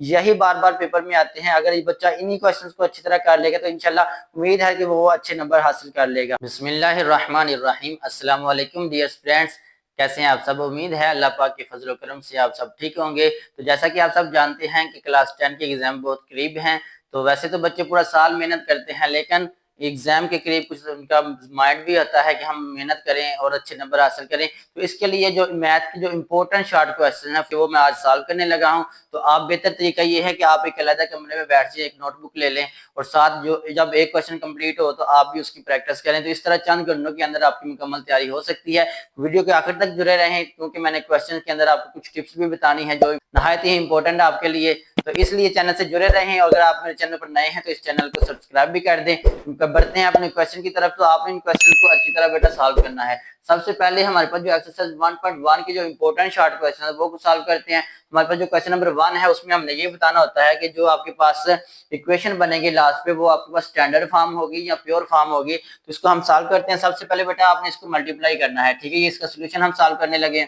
यही बार बार पेपर में आते हैं। अगर ये बच्चा इन्हीं क्वेश्चंस को अच्छी तरह कर लेगा तो इंशाल्लाह उम्मीद है कि वो अच्छे नंबर हासिल कर लेगा। बिस्मिल्लाहिर्रहमानिर्रहीम। अस्सलाम वालेकुम डियर फ्रेंड्स, कैसे हैं आप सब? उम्मीद है अल्लाह पाक के फजल करम से आप सब ठीक होंगे। तो जैसा कि आप सब जानते हैं कि क्लास 10 के एग्जाम बहुत करीब हैं, तो वैसे तो बच्चे पूरा साल मेहनत करते हैं, लेकिन एग्जाम के करीब कुछ उनका माइंड भी होता है कि हम मेहनत करें और अच्छे नंबर हासिल करें। तो इसके लिए जो मैथ की जो इंपॉर्टेंट शॉर्ट क्वेश्चन है वो मैं आज सॉल्व करने लगा हूं। तो आप बेहतर तरीका ये है कि आप एक अलग कमरे में बैठ जाइए, एक नोटबुक ले लें और साथ जो जब एक क्वेश्चन कंप्लीट हो तो आप भी उसकी प्रैक्टिस करें। तो इस तरह चंद घंटों के अंदर आपकी मुकम्मल तैयारी हो सकती है। वीडियो के आखिर तक जुड़े रहें क्योंकि मैंने क्वेश्चन के अंदर आपको कुछ टिप्स भी बतानी है जो नहायत ही इंपॉर्टेंट है आपके लिए। तो इसलिए चैनल से जुड़े रहें और अगर आप मेरे चैनल पर नए हैं तो इस चैनल को सब्सक्राइब भी कर दें। बढ़ते हैं अपने क्वेश्चन की तरफ। तो आपने इन क्वेश्चन को अच्छी तरह बेटा सॉल्व करना है। सबसे पहले हमारे पास जो एक्सरसाइज 1.1 की जो इंपॉर्टेंट शॉर्ट क्वेश्चन है वो सॉल्व करते हैं। हमारे पास जो क्वेश्चन नंबर 1 है उसमें हमने ये बताना होता है कि जो आपके पास इक्वेशन बनेगी लास्ट पे वो आपके पास स्टैंडर्ड फॉर्म होगी या प्योर फॉर्म होगी। तो इसको हम सॉल्व करते हैं। सबसे पहले बेटा आपने इसको मल्टीप्लाई करना है, ठीक है। ये इसका सोल्यूशन हम सॉल्व करने लगे।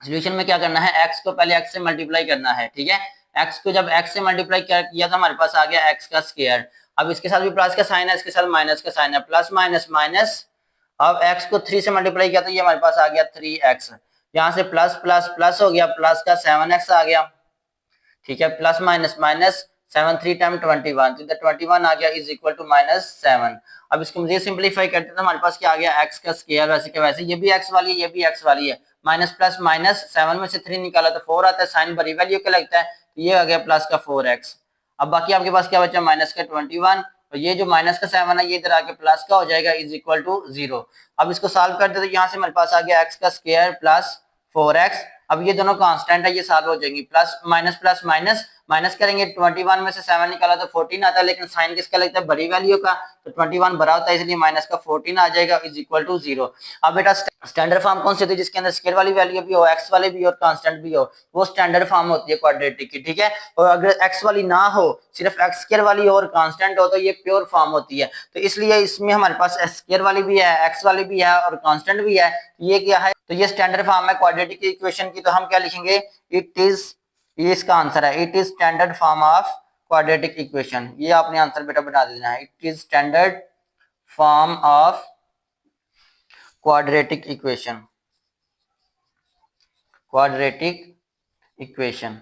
सोल्यूशन में क्या करना है, एक्स को पहले एक्स से मल्टीप्लाई करना है, ठीक है। एक्स को जब एक्स से मल्टीप्लाई किया तो हमारे पास आ गया एक्स का स्क्वायर। अब इसके साथ भी प्लस का साइन है, इसके साथ माइनस का साइन है, प्लस माइनस माइनस। अब एक्स को 3 से मल्टीप्लाई किया तो ये हमारे पास आ गया 3x। यहाँ से प्लस प्लस प्लस हो गया, प्लस का 7x आ गया, ठीक है। प्लस माइनस माइनस, 7 3 टाइम 21, तो इधर 21 आ गया इज इक्वल टू -7। अब इसको मुझे सिंपलीफाई करते तो हमारे पास क्या आ गया, एक्स का स्क्वायर। वैसे के वैसे ये भी एक्स वाली है, ये भी एक्स वाली है। माइनस प्लस माइनस, 7 में से 3 निकाला तो 4 आता है, साइन बड़ी वैल्यू का लगता है, तो ये आ गया प्लस का 4x। अब बाकी आपके पास क्या बचा, माइनस का 21, और ये जो माइनस का 7 है ये इधर आके प्लस का हो जाएगा इज इक्वल टू 0। अब इसको सॉल्व करते तो यहाँ से हमारे पास आ गया एक्स का स्क्वायर प्लस 4x। अब ये दोनों कांस्टेंट है, ये सॉल्व हो जाएंगी। प्लस माइनस माइनस करेंगे, 21 में से 7 निकाला तो 14 आता है, लेकिन साइन किसका लगता है, बड़ी वैल्यू का, तो 21 बड़ा होता है, इसलिए माइनस का 14 आ जाएगा इज इक्वल टू 0। अब बेटा स्टैंडर्ड फॉर्म कौन सी होती है, जिसके अंदर स्क्वायर वाली वैल्यू भी हो, एक्स वाले भी हो और कांस्टेंट भी हो, वो स्टैंडर्ड फॉर्म होती है क्वाड्रेटिक की, ठीक है। और अगर एक्स वाली ना हो, सिर्फ एक्स स्क्वायर वाली हो और कांस्टेंट हो, तो ये प्योर फॉर्म होती है। तो इसलिए इसमें हमारे पास स्क्वायर वाली भी है, एक्स वाली भी है और कांस्टेंट भी है। ये क्या है, तो ये स्टैंडर्ड फॉर्म है क्वाड्रेटिक इक्वेशन की। तो हम क्या लिखेंगे, इट इज, ये इसका आंसर है, it is standard form of quadratic equation. ये आपने आंसर बेटा बना देना है, it is standard form of quadratic equation. Quadratic equation,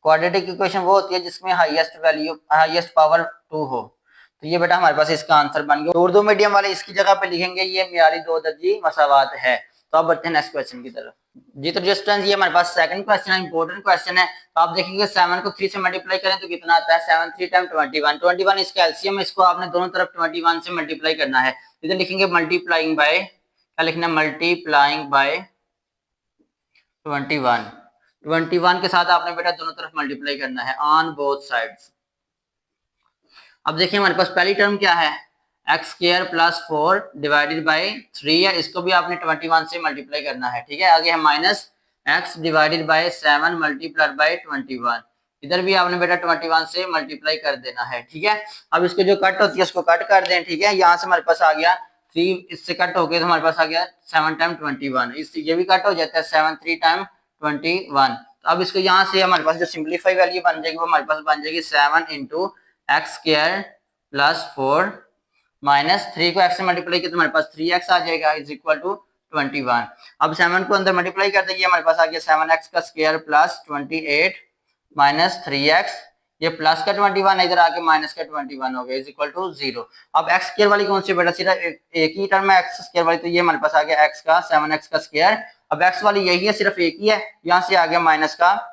quadratic equation वो होती है जिसमें हाईएस्ट वैल्यू, हाईएस्ट पावर 2 हो। तो ये बेटा हमारे पास इसका आंसर बन गया। उर्दू मीडियम वाले इसकी जगह पे लिखेंगे ये मियारी दो दर्जी मसावात है। तो अब बढ़ते हैं नेक्स्ट क्वेश्चन की तरफ। जी तो डिस्टेंस, ये हमारे पास सेकंड क्वेश्चन है, इंपॉर्टेंट क्वेश्चन है। तो आप देखेंगे 7 को 3 से मल्टीप्लाई करें तो कितना आता है, 7 3 टाइम 21 इसका एलसीएम है, इसको आपने दोनों तरफ 21 से मल्टीप्लाई करना है। इधर लिखेंगे मल्टीप्लाइंग बाय, क्या लिखना है, मल्टीप्लाइंग बाय 21 के साथ आपने बेटा दोनों तरफ मल्टीप्लाई करना है ऑन बोथ साइड्स। अब देखिए हमारे पास पहली टर्म क्या है, x square plus 4 divided by 3 है, इसको भी आपने 21 से मल्टीप्लाई करना है, ठीक है। आगे है minus x divided by 7 multiplied by 21, इधर भी आपने बेटा 21 से मल्टीप्लाई कर देना है, ठीक है। अब इसके जो कट होती है उसको कट कर दें, ठीक है। यहाँ से हमारे पास आ गया 3, इससे कट हो गया तो हमारे पास आ गया 7 टाइम 21, इससे ये भी कट हो जाता है 7 3 टाइम 21। तो अब इसको यहाँ से हमारे पास जो सिंप्लीफाई वैल्यू बन जाएगी वो हमारे पास बन जाएगी 7 into x square plus 4 minus 3 को एक्स से मल्टीप्लाई किया तो हमारे पास 3x आ जाएगा इज इक्वल टू 21। अब 7 को अंदर मल्टीप्लाई कर देंगे, हमारे पास आ गया 7x का स्क्वायर प्लस 28 माइनस 3x, ये प्लस का 21 है, इधर आके माइनस का 21 हो गया इज इक्वल टू 0। अब एक्स स्क्वायर वाली कौन सी बेटा, सिर्फ एक ही टर्म है एक्स स्क्वायर वाली, तो ये हमारे पास आ गया एक्स का 7x का स्क्वायर। अब एक्स वाली यही है, सिर्फ एक ही है, यहाँ से आ गया माइनस का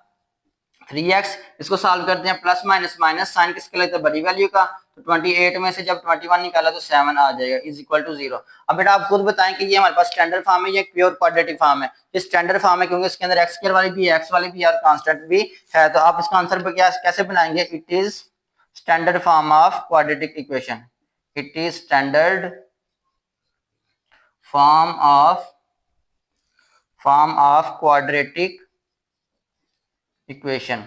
3x। इसको सॉल्व करते हैं, प्लस माइनस माइनस, साइन किसके लिए, बड़ी वैल्यू का, तो 28 में से जब 21 निकाला तो 7 आ जाएगा इज इक्वल टू 0। अब बेटा आप खुद बताएं कि ये हमारे पास स्टैंडर्ड फॉर्म है, ये प्योर क्वाड्रेटिक फॉर्म है। ये स्टैंडर्ड फॉर्म है क्योंकि इसके अंदर एक्स स्क्वायर वाली भी है, एक्स वाली भी है और कांस्टेंट भी है। तो आप इसका आंसर क्या कैसे बनाएंगे, it is standard form of quadratic equation, it is standard form of quadratic equation,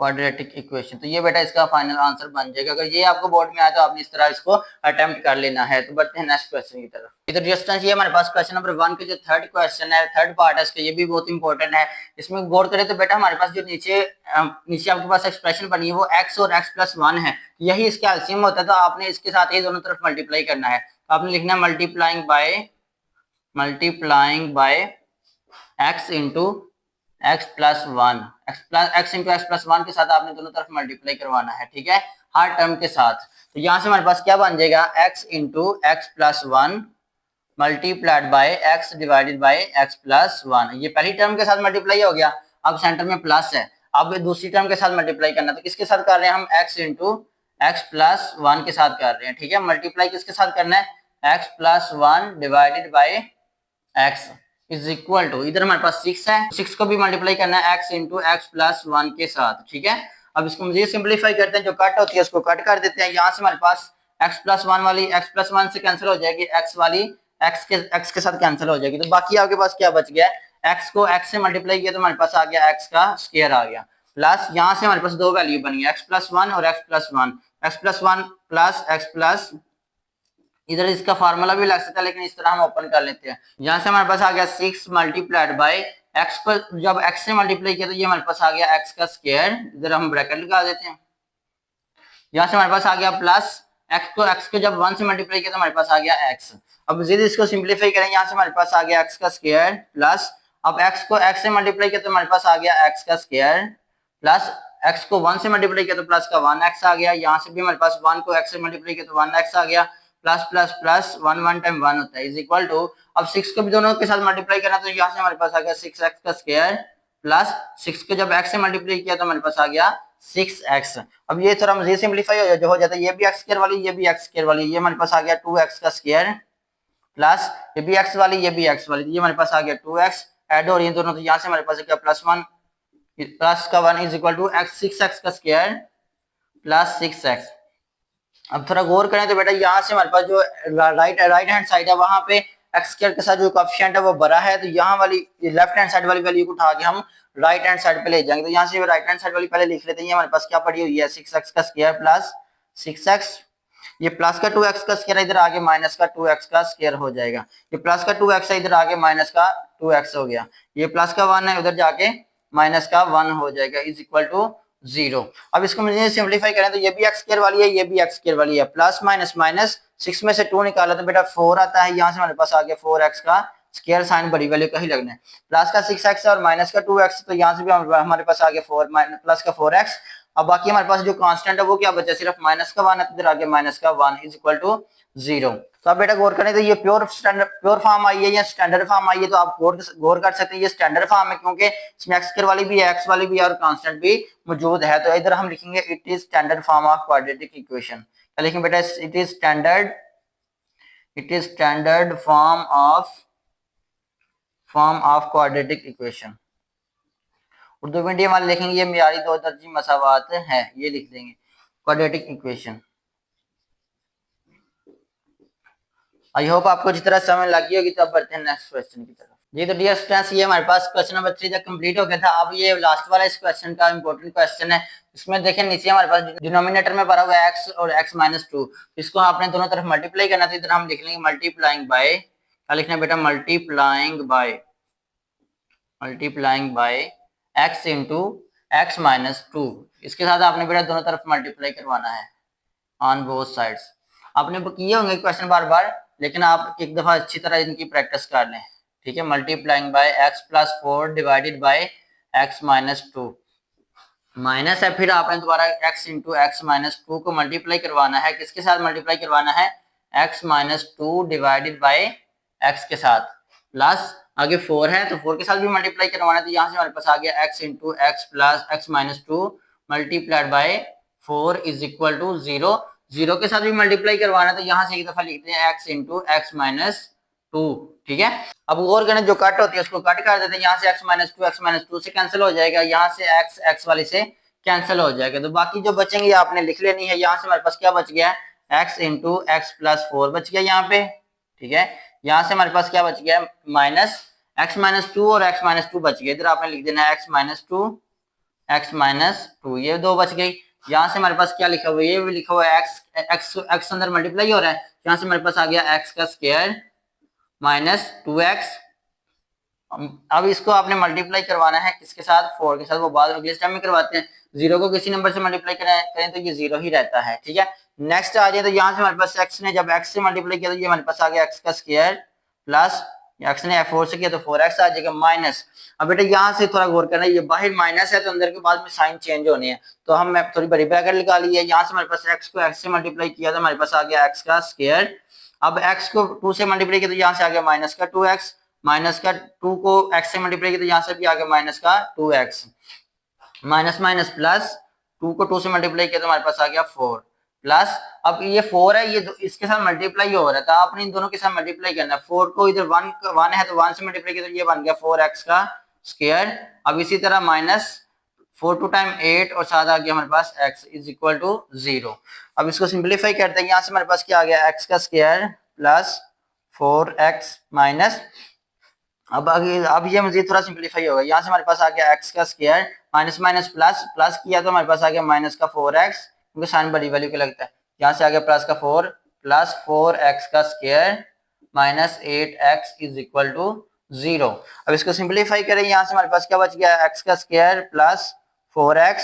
quadratic equation. तो ये बेटा इसका फाइनल आंसर बन जाएगा। अगर ये आपको बोर्ड में आया तो आपने इस तरह इसको अटेम्प्ट कर लेना है। तो बढ़ते हैं नेक्स्ट क्वेश्चन की तरफ। इधर डिस्टेंस ये हमारे पास क्वेश्चन नंबर 1 के जो थर्ड क्वेश्चन है, थर्ड पार्ट है इसका, ये भी बहुत इंपॉर्टेंट है। इसमें गौर करें तो बेटा हमारे पास जो नीचे आपके पास एक्सप्रेशन बनी है वो x और x + 1 है, यही इसका एलसीएम होता है। तो आपने इसके साथ ये दोनों तरफ मल्टीप्लाई करना है। तो आपने लिखना है multiplying by x into x + 1, x into x + 1 के साथ आपने दोनों तरफ मल्टीप्लाई करवाना है, ठीक है, हर टर्म के साथ। तो यहाँ से हमारे पास क्या बन जाएगा, x into x + 1 multiplied by x divided by x + 1। ये पहली टर्म के साथ मल्टीप्लाई हो गया, अब सेंटर में प्लस है, अब दूसरी टर्म के साथ मल्टीप्लाई करना। तो किसके साथ कर रहे हैं हम, x इंटू x + 1 के साथ कर रहे हैं, ठीक है। मल्टीप्लाई किसके साथ करना है, x + 1 divided by x is equal to, इधर हमारे पास 6 है, 6 को भी मल्टीप्लाई करना है x इंटू x + 1 के साथ, ठीक है। अब इसको मुझे सिंपलीफाई करते हैं, जो कट होती है उसको कट कर देते हैं। यहाँ से हमारे पास x + 1 वाली x + 1 से कैंसिल हो जाएगी, x वाली x के साथ कैंसिल हो जाएगी। तो बाकी आपके पास क्या बच गया, x को x से मल्टीप्लाई किया तो हमारे पास आ गया x का स्क्वायर आ गया, प्लस यहाँ से हमारे पास दो वैल्यू बनी है, x + 1 और x + 1, x + 1 plus x plus, इधर इसका फार्मूला भी लग सकता है लेकिन इस तरह हम ओपन कर लेते हैं। यहाँ से हमारे पास आ गया 6 मल्टीप्लाइड बाय x पर, जब x से मल्टीप्लाई किया तो ये हमारे पास आ गया x का स्क्वायर, इधर हम ब्रैकेट लगा देते हैं। यहाँ से हमारे पास आ गया प्लस x को जब 1 से मल्टीप्लाई किया तो हमारे पास आ गया x। अब यदि इसको सिंप्लीफाई करें, यहाँ से हमारे पास आ गया x का स्क्वायर प्लस, अब x को x से मल्टीप्लाई किया तो हमारे पास आ गया x का स्क्वायर प्लस, x को 1 से मल्टीप्लाई किया तो प्लस का 1x आ गया। यहाँ से भी हमारे पास 1 को x से मल्टीप्लाई किया तो 1x आ गया, प्लस प्लस प्लस 1 1 टाइम 1 होता है, इज इक्वल टू, अब 6 को भी दोनों के साथ मल्टीप्लाई करना तो यहाँ से हमारे पास आ गया 6x का स्क्वायर प्लस 6 को जब x से मल्टीप्लाई किया तो हमारे पास आ गया 6x। अब ये थोड़ा मजीद सिंप्लीफाई हो जाता है, ये भी x स्क्वायर वाली, ये भी x स्क्वायर वाली, ये हमारे पास आ गया 2x का स्क्वायर प्लस ये भी x वाली, ये भी x वाली, ये हमारे पास आ गया 2x, ऐड हो रही है दोनों, तो यहाँ से हमारे पास क्या +1 प्लस का 1 इज इक्वल टू 6x का स्क्वायर प्लस 6x। अब थोड़ा गौर करें तो बेटा यहाँ से हमारे पास जो राइट हैंड साइड है वहां पे x स्क्वायर के साथ जो कोएफिशिएंट है वो बड़ा है, तो यहाँ वाली लेफ्ट हैंड साइड वाली वैल्यू को उठा के हम राइट हैंड साइड पे ले जाएंगे। तो यहाँ से राइट हैंड साइड वाली पहले लिख लेते हैं, हमारे पास क्या पड़ी हुई है 6x का स्क्वायर प्लस 6x, ये प्लस का 2x का स्क्वायर इधर आगे माइनस का 2x का स्क्वायर हो जाएगा, ये प्लस का 2x है इधर आगे माइनस का 2x हो गया, ये प्लस का 1 है उधर जाके माइनस का 1 हो जाएगा, इज इक्वल टू 0। अब इसको मुझे सिंपलीफाई करें तो ये भी x स्क्वायर वाली है, ये भी x स्क्वायर वाली है, प्लस माइनस माइनस 6 में से 2 निकाला तो बेटा 4 आता है, यहाँ से हमारे पास आ गया 4x का स्क्वायर, साइन बड़ी वैल्यू का ही लगना है, प्लस का 6x और माइनस का 2x, तो यहाँ से भी हमारे पास आ गया 4 प्लस का 4x। अब बाकी हमारे पास जो कांस्टेंट है वो क्या बचा, सिर्फ माइनस का 1 है, इधर आ गया माइनस का 1 इज इक्वल टू 0। तो अब बेटा गौर करें तो ये प्योर फॉर्म आई है या स्टैंडर्ड फॉर्म आई है, तो आप गौर कर सकते हैं ये स्टैंडर्ड फॉर्म है क्योंकि इसमें x स्क्वायर वाली भी है, x वाली भी है और कांस्टेंट भी मौजूद है। तो इधर हम लिखेंगे it is standard form of quadratic equation. क्या लिखेंगे बेटा, it is standard form of quadratic equation. Urdu medium वाले लिखेंगे ये मियारी दो दर्जी मसावात है, ये लिख देंगे क्वाड्रेटिक इक्वेशन। आई होप आपको जिस तरह समझ लगी होगी। तो अब बढ़ते हैं नेक्स्ट क्वेश्चन की तरफ। जी तो डियर स्टूडेंट्स, ये हमारे पास क्वेश्चन नंबर 3 तक कंप्लीट हो गया था। अब ये लास्ट वाला इस क्वेश्चन का इंपॉर्टेंट क्वेश्चन है। इसमें देखें नीचे हमारे पास डिनोमिनेटर में भरा हुआ है x और x - 2, इसको आपने दोनों तरफ मल्टीप्लाई करना, तो इधर हम लिख लेंगे मल्टीप्लाइंग बाय, क्या लिखना है बेटा, multiplying by x into x - 2। इसके साथ आपने बेटा दोनों तरफ मल्टीप्लाई करवाना है ऑन बोथ साइड्स। आपने किए होंगे क्वेश्चन बार बार, लेकिन आप एक दफा अच्छी तरह इनकी प्रैक्टिस कर लें, ठीक है। Multiplying by x + 4 divided by x - 2, minus है, फिर आपने दोबारा x इंटू x - 2 को मल्टीप्लाई करवाना है, किसके साथ मल्टीप्लाई करवाना है, x - 2 डिवाइडेड बाय x के साथ, प्लस आगे 4 है तो 4 के साथ भी मल्टीप्लाई करवाना है। तो यहाँ से हमारे पास आ गया x into x plus x - 2 multiplied by 4 is equal to 0। 0 के साथ भी मल्टीप्लाई करवाना है, तो यहाँ से एक दफा लिखते हैं x इंटू x - 2, ठीक है। अब और गणित जो कट होती है उसको कट कर देते हैं, यहाँ से x - 2 से कैंसिल हो जाएगा, यहाँ से x वाली से कैंसिल हो जाएगा, तो बाकी जो बचेंगे आपने लिख लेनी है। यहाँ से हमारे पास क्या बच गया, x इंटू x + 4 बच गया यहाँ पे, ठीक है। यहाँ से हमारे पास क्या बच गया, माइनस x - 2 और x - 2 बच गया, इधर आपने लिख देना है x - 2 एक्स माइनस टू, ये दो बच गई। यहाँ से हमारे पास क्या लिखा हुआ है, ये भी लिखा हुआ है एक्स, एक्स अंदर मल्टीप्लाई हो रहा है, यहाँ से हमारे पास आ गया एक्स का स्क्वायर माइनस टू एक्स। अब इसको आपने मल्टीप्लाई करवाना है किसके साथ, 4 के साथ, वो बाद अगले स्टेप में करवाते हैं। जीरो को किसी नंबर से मल्टीप्लाई करें तो ये जीरो ही रहता है, ठीक है। नेक्स्ट आ जाए तो यहाँ से हमारे पास एक्स ने जब एक्स से मल्टीप्लाई किया तो ये हमारे पास आ गया एक्स का स्क्वायर प्लस एक्स ने 4 से किया तो 4x आ जाएगा माइनस। अब बेटा यहाँ से थोड़ा गौर करना, ये बाहर माइनस है तो अंदर के बाद में साइन चेंज होने हैं, तो हम थोड़ी बड़ी ब्रैकेट लगा ली है। यहाँ से हमारे पास एक्स को एक्स से मल्टीप्लाई किया तो हमारे पास आ गया एक्स का स्क्वायर। अब एक्स को 2 से मल्टीप्लाई किया तो यहाँ से आ गया माइनस का 2x, माइनस का 2 को x से मल्टीप्लाई किया तो यहाँ से भी आ गया माइनस का 2x, माइनस माइनस प्लस 2 को 2 से मल्टीप्लाई किया तो हमारे पास आ गया 4 प्लस। अब ये 4 है, ये इसके साथ मल्टीप्लाई हो रहा था, आपने इन दोनों के साथ मल्टीप्लाई करना है। 4 को इधर 1 है तो 1 से मल्टीप्लाई किया तो ये बन गया 4x का स्क्वायर। अब इसी तरह माइनस 4 टू टाइम 8 और साथ आ गया हमारे पास x इज इक्वल टू 0। अब इसको सिंप्लीफाई करते हैं, यहाँ से हमारे पास क्या आ गया x का स्क्वायर प्लस 4x माइनस, अब ये मजीद थोड़ा सिंप्लीफाई होगा, यहाँ से हमारे पास आ गया x का square minus minus plus, plus किया तो हमारे पास आ गया माइनस का 4x, क्योंकि साइन बड़ी वैल्यू के लगता है। यहाँ से आ गया प्लस का 4 प्लस 4x का square minus 8x is equal to 0। अब इसको सिंप्लीफाई करें, यहाँ से हमारे पास क्या बच गया x का स्क्वायर प्लस 4x,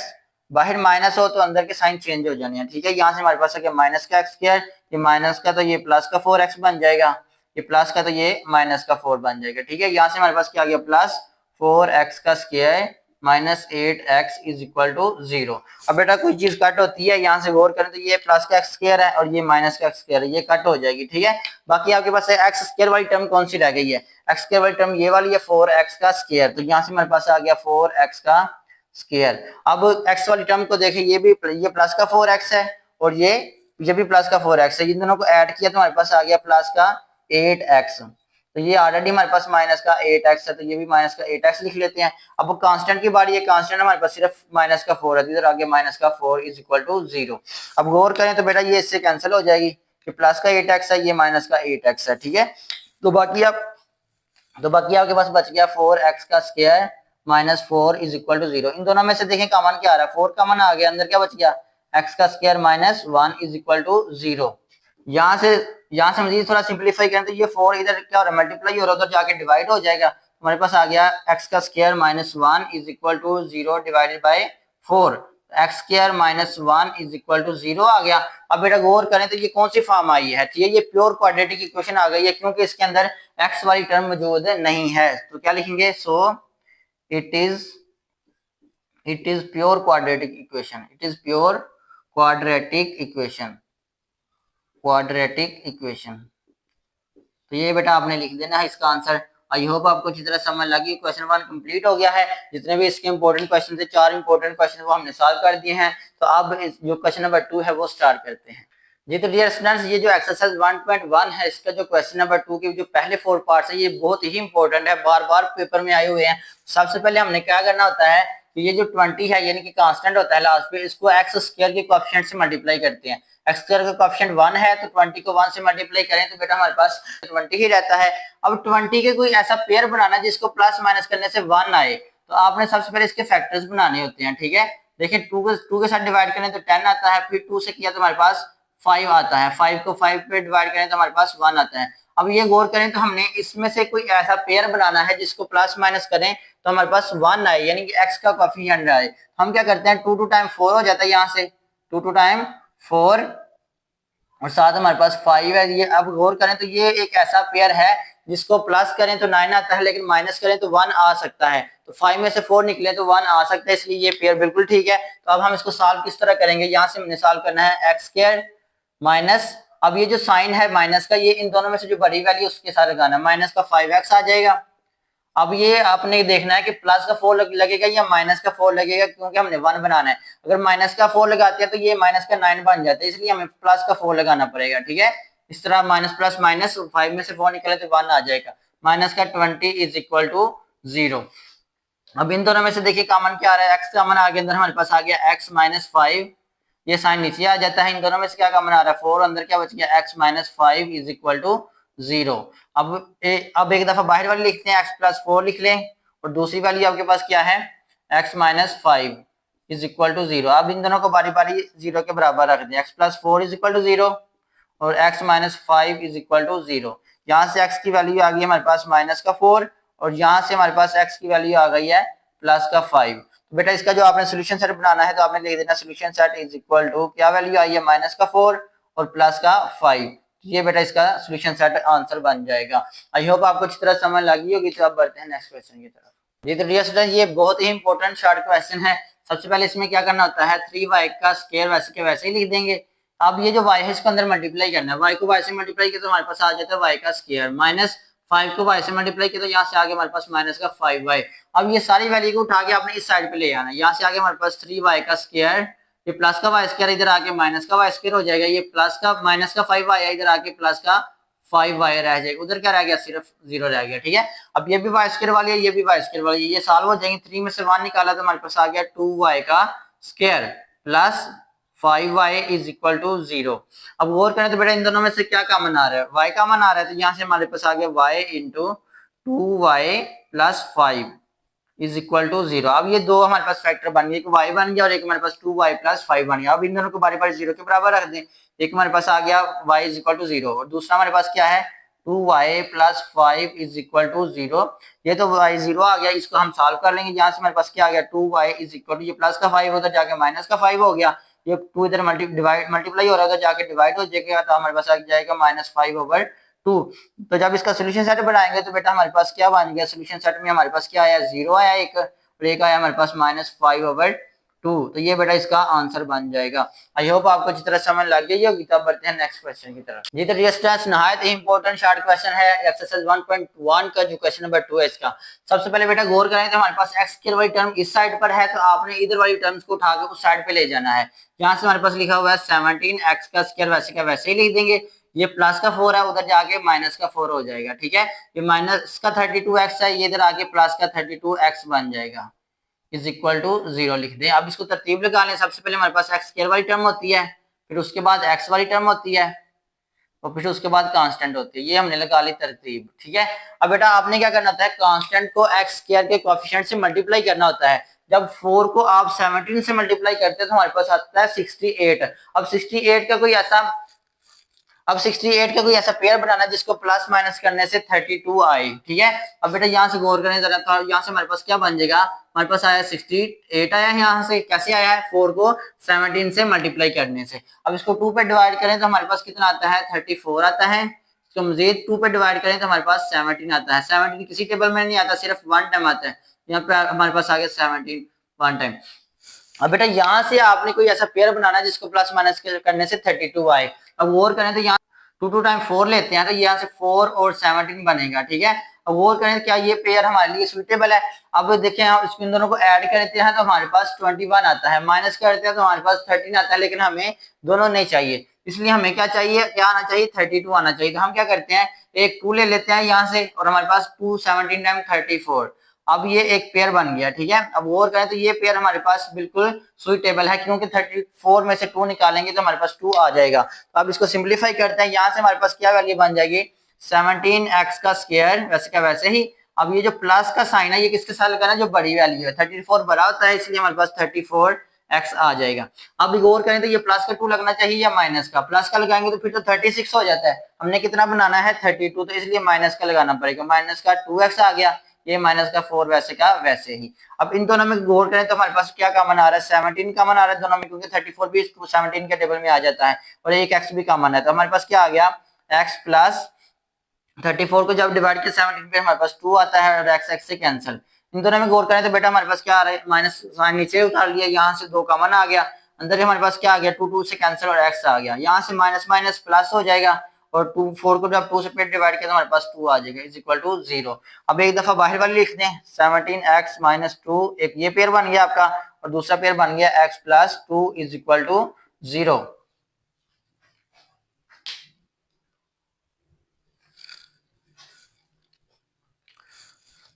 बाहर माइनस हो तो अंदर के साइन चेंज हो जाने हैं, ठीक है। यहाँ से हमारे पास आ गया माइनस का x स्क्वायर, ये माइनस का तो ये प्लस का 4x बन जाएगा, ये प्लस का तो ये माइनस का 4 बन जाएगा, ठीक है। यहाँ से हमारे पास क्या आ गया प्लस 4x का square minus 8x is equal to 0। अब बेटा कोई चीज कट होती है, यहाँ से गौर करें तो ये प्लस का एक्स स्क्वायर है और ये माइनस का एक्स स्क्वायर है, ये कट हो जाएगी, ठीक है। बाकी आपके पास एक्स स्क्वायर वाली टर्म कौन सी रह गई है, एक्स स्क्वायर वाली टर्म ये वाली है 4x का स्क्वायर, तो यहाँ से हमारे पास आ गया 4x का स्क्वायर। अब एक्स वाली टर्म को देखें, ये प्लस का 4x है और ये भी प्लस का 4x है, इन दोनों को ऐड किया तो हमारे पास आ गया प्लस का 8x, तो ये ऑलरेडी हमारे पास माइनस का 8x है तो ये भी माइनस का 8x लिख लेते हैं। अब वो कांस्टेंट की बारी है, कांस्टेंट हमारे पास सिर्फ माइनस का 4 है, तो इधर आगे माइनस का 4 इज इक्वल टू 0। अब गौर करें तो बेटा ये इससे कैंसिल हो जाएगी कि प्लस का 8x है, ये माइनस का 8x है, ठीक है। तो बाकी आपके पास बच गया 4x का square minus 4 is equal to 0। इन दोनों में से देखें कॉमन क्या आ रहा है, 4 कॉमन आ गया, अंदर क्या बच गया x का square minus 1 is equal to 0। यहाँ से मजीद थोड़ा सिंप्लीफाई करें तो ये 4 इधर क्या हो रहा है मल्टीप्लाई हो रहा है, उधर जाके डिवाइड हो जाएगा, हमारे पास आ गया x का square minus 1 is equal to 0 divided by 4, x square minus 1 is equal to 0 आ गया। अब बेटा गौर करें तो ये कौन सी फॉर्म आई है, ठीक है, ये प्योर क्वाड्रेटिक इक्वेशन आ गई है, क्योंकि इसके अंदर x वाली टर्म मौजूद नहीं है, तो क्या लिखेंगे, so it is pure quadratic equation, it is pure quadratic equation. तो ये बेटा आपने लिख देना है इसका आंसर। आई होप आपको अच्छी तरह समझ लगी। क्वेश्चन 1 कंप्लीट हो गया है, जितने भी इसके इंपॉर्टेंट क्वेश्चन थे 4 इंपॉर्टेंट क्वेश्चन वो हमने सॉल्व कर दिए हैं। तो अब जो क्वेश्चन नंबर 2 है वो स्टार्ट करते हैं जी। तो डियर स्टूडेंट्स, ये जो एक्सरसाइज 1.1 है, इसका जो क्वेश्चन नंबर 2 के जो पहले 4 पार्ट्स है ये बहुत ही इंपॉर्टेंट है, बार बार पेपर में आए हुए हैं। सबसे पहले हमने क्या करना होता है कि ये जो 20 है यानी कि कांस्टेंट होता है लास्ट पे, इसको एक्स स्क्वायर के कोएफिशिएंट से मल्टीप्लाई करते हैं। एक्स स्क्वायर का कोएफिशिएंट 1 है तो 20 को 1 से मल्टीप्लाई करें तो बेटा हमारे पास 20 ही रहता है। अब 20 के कोई ऐसा पेयर बनाना जिसको प्लस माइनस करने से 1 आए, तो आपने सबसे पहले इसके फैक्टर्स बनाने होते हैं, ठीक है। देखिए 2 के साथ डिवाइड करें तो 10 आता है, फिर 2 से किया तो हमारे पास 5 आता है, 5 को 5 पे डिवाइड करें तो हमारे पास 1 आता है। अब ये गौर करें तो हमने इसमें से कोई ऐसा पेयर बनाना है जिसको प्लस माइनस करें तो हमारे पास 1 आए, यानी कि x का कोएफिशिएंट आए। हम क्या करते हैं 2 टू टाइम 4 हो जाता है, यहाँ से 2 टू टाइम 4 और साथ हमारे पास 5 है। ये अब गौर करें तो ये एक ऐसा पेयर है जिसको प्लस करें तो 9 आता है, लेकिन माइनस करें तो 1 आ सकता है। तो 5 में से 4 निकले तो 1 आ सकता है, इसलिए ये पेयर बिल्कुल ठीक है। तो अब हम इसको सॉल्व किस तरह करेंगे, यहाँ से हमने सॉल्व करना है एक्स स्क्वायर माइनस, अब ये जो साइन है माइनस का, ये इन दोनों में से जो बड़ी वैल्यू उसके साथ लगाना है, माइनस का 5x आ जाएगा। अब ये आपने देखना है कि प्लस का 4 लगेगा या माइनस का 4 लगेगा, क्योंकि हमने 1 बनाना है। अगर माइनस का 4 लगाते हैं तो ये माइनस का 9 बन जाता है, इसलिए हमें प्लस का 4 लगाना पड़ेगा, ठीक है। इस तरह माइनस प्लस माइनस 5 में से 4 निकले तो 1 आ जाएगा, माइनस का 20 इज इक्वल टू 0। अब इन दोनों में से देखिए कॉमन क्या आ रहा है, एक्स कॉमन आ गया, अंदर हमारे पास आ गया एक्स माइनस 5, ये साइन नीचे आ जाता है। इन दोनों में से क्या कॉमन आ रहा है 4, अंदर क्या बच गया x minus 5 is equal to 0। अब एक दफा बाहर वाली लिखते हैं, एक्स प्लस 4 लिख लें, और दूसरी वाली आपके पास क्या है x minus 5, is equal to 0। अब इन दोनों को बारी बारी 0 के बराबर रख दें। x plus 4 is equal to 0 और x minus 5 is equal to 0। यहाँ से x की वैल्यू आ गई हमारे पास माइनस का 4 और यहाँ से हमारे पास x की वैल्यू आ गई है प्लस का 5। तो बेटा इसका जो आपने सोल्यूशन सेट बनाना है तो आपने लिख देना solution set is equal to क्या वैल्यू आई है माइनस का 4 और प्लस का 5। ये बेटा इसका सोल्यूशन सेट आंसर बन जाएगा। आई होप आपको अच्छी तरह समझ लगी होगी। तो अब बढ़ते हैं नेक्स्ट क्वेश्चन की तरफ। जी तो डियर स्टूडेंट ये बहुत ही इंपॉर्टेंट शॉर्ट क्वेश्चन है। सबसे पहले इसमें क्या करना होता है 3y का स्क्वायर वैसे के वैसे ही लिख देंगे। अब ये जो y है इसको अंदर मल्टीप्लाई करना है। y को y से मल्टीप्लाई किया तो हमारे पास आ जाता है y का स्क्वायर माइनस 5 को y से मल्टीप्लाई किया तो यहाँ से आगे हमारे पास माइनस का 5y। अब ये सारी वैल्यू को उठा के आपने इस साइड पे ले आना है। यहाँ से आगे हमारे पास 3y का स्क्वायर, ये प्लस का y स्क्वायर इधर आके माइनस का y स्क्वायर हो जाएगा। ये प्लस का माइनस का 5y है इधर आके प्लस का 5y रह जाएगा। उधर क्या रह गया सिर्फ 0 रह गया। ठीक है अब ये भी y स्क्वायर वाली है ये भी y स्क्वायर वाली है, ये सॉल्व हो जाएंगे। 3 में से 1 निकाला तो हमारे पास आ गया 2y का square plus 5y is equal to 0। अब गौर करें तो बेटा इन दोनों में से क्या कॉमन आ रहा है y कॉमन आ रहा है तो यहाँ से हमारे पास आ गया y into 2y plus 5 is equal to 0। अब ये दो हमारे पास फैक्टर बन गए, एक y बन गया और एक हमारे पास 2y प्लस 5 बन गया। अब इन दोनों को बारी बारी 0 के बराबर रख दें। एक हमारे पास आ गया y इज इक्वल टू 0 और दूसरा हमारे पास क्या है 2y plus 5 is equal to 0। ये तो y 0 आ गया, इसको हम सॉल्व कर लेंगे। यहाँ से हमारे पास क्या आ गया 2y इज इक्वल टू ये प्लस का 5 उधर जाके माइनस का 5 हो गया, ये 2 इधर मल्टीप्लाई हो रहा है जाके डिवाइड हो जाएगा तो हमारे पास आ जाएगा माइनस 5/2। तो जब इसका सोल्यूशन सेट बनाएंगे तो बेटा हमारे पास क्या बन गया सोल्यूशन सेट में हमारे पास क्या आया 0 आया एक और एक आया हमारे पास -5/2। तो ये बेटा इसका आंसर बन जाएगा। आई होप आपको अच्छी तरह समझ लग गई होगी। तब बढ़ते हैं नेक्स्ट क्वेश्चन की तरफ। जी तो डियर स्टूडेंट्स नहायत ही इंपॉर्टेंट शॉर्ट क्वेश्चन है एक्सरसाइज 1.1 का जो क्वेश्चन नंबर 2 है इसका। सबसे पहले बेटा गौर करें तो हमारे पास x स्क्वायर वाली टर्म इस साइड पर है तो आपने इधर वाली टर्म्स को उठा के उस साइड पे ले जाना है। यहाँ से हमारे पास लिखा हुआ है 17x का स्क्वायर वैसे का वैसे ही लिख देंगे। ये प्लस का 4 है उधर जाके माइनस का 4 हो जाएगा। ठीक है ये माइनस का 32x है ये इधर आके प्लस का 32x बन जाएगा इज इक्वल टू 0 लिख दें। अब इसको तरतीब लगा लें। सबसे पहले हमारे पास x स्क्वायर वाली टर्म होती है, फिर उसके बाद x वाली टर्म होती है और फिर उसके बाद कांस्टेंट होती है। ये हमने लगा ली तरतीब। ठीक है अब बेटा आपने क्या करना होता है कांस्टेंट को x स्क्वायर के कोएफिशिएंट से मल्टीप्लाई करना होता है। जब 4 को आप 17 से मल्टीप्लाई करते हैं तो हमारे पास आता है 68। अब 68 का कोई ऐसा पेयर बनाना जिसको प्लस माइनस करने से 32 आए। ठीक है अब बेटा यहाँ से गौर करें जरा तो यहाँ से हमारे पास क्या बन जाएगा हमारे पास आया 68 आया है। यहाँ से कैसे आया है 4 को 17 से मल्टीप्लाई करने से। अब इसको 2 पे डिवाइड करें तो हमारे पास कितना आता है 34 आता है। इसको मजीद 2 पे डिवाइड करें तो हमारे पास 17 आता है। 17 किसी टेबल में नहीं आता सिर्फ 1 टाइम आता है। यहाँ पे हमारे पास आ गया 17 1 टाइम। अब बेटा यहाँ से आपने कोई ऐसा पेयर बनाना है जिसको प्लस माइनस करने से 32 आए। अब गौर करें तो यहाँ 2 टाइम 4 लेते हैं तो यहाँ से 4 और 17 बनेगा। ठीक है अब गौर करें क्या ये पेयर हमारे लिए सुटेबल है। अब देखें हम इन दोनों को ऐड करते हैं तो हमारे पास 21 आता है, माइनस करते हैं तो हमारे पास 13 आता है, लेकिन हमें दोनों नहीं चाहिए इसलिए हमें क्या चाहिए क्या आना चाहिए 32 आना चाहिए। तो हम क्या करते हैं एक 2 ले लेते हैं यहाँ से और हमारे पास 2 17 टाइम 34। अब ये एक पेयर बन गया। ठीक है अब गौर करें तो ये पेयर हमारे पास बिल्कुल सुइटेबल है क्योंकि 34 में से 2 निकालेंगे तो हमारे पास 2 आ जाएगा। तो अब इसको सिंपलीफाई करते हैं। यहाँ से हमारे पास क्या वैल्यू बन जाएगी 17x का स्क्वायर वैसे का वैसे ही। अब ये जो प्लस का साइन है ये किसके साथ लगाना जो बड़ी वैल्यू है 34 बड़ा होता है इसलिए हमारे पास 34x आ जाएगा। अब गौर करें तो ये प्लस का 2 लगना चाहिए या माइनस का। प्लस का लगाएंगे तो फिर तो 36 हो जाता है। हमने कितना बनाना है 32 तो इसलिए माइनस का लगाना पड़ेगा। माइनस का 2x आ गया ये माइनस का 4 वैसे का वैसे ही। अब इन दोनों में गौर करें तो हमारे पास क्या कॉमन आ रहा है 17 कॉमन आ रहा है दोनों में क्योंकि 34 भी 17 के टेबल में आ जाता है और एक x भी कॉमन है। तो हमारे पास क्या आ गया x प्लस 34 को जब डिवाइड किया 17 पे हमारे पास 2 आता है और x से कैंसिल। इन दोनों में गौर करें तो बेटा हमारे पास क्या आ रहा है माइनस साइन नीचे उतार लिया, यहाँ से 2 कॉमन आ गया, अंदर हमारे पास क्या आ गया 2 से कैंसिल और x आ गया। यहाँ से माइनस माइनस प्लस हो जाएगा और 2 4 को जब 2 से पे डिवाइड किया तो हमारे पास 2 आ जाएगा इज इक्वल टू 0। अब एक दफा बाहर वाली लिख दें 17x माइनस 2 एक ये पेयर बन गया आपका और दूसरा पेयर बन गया x plus 2 is equal to 0।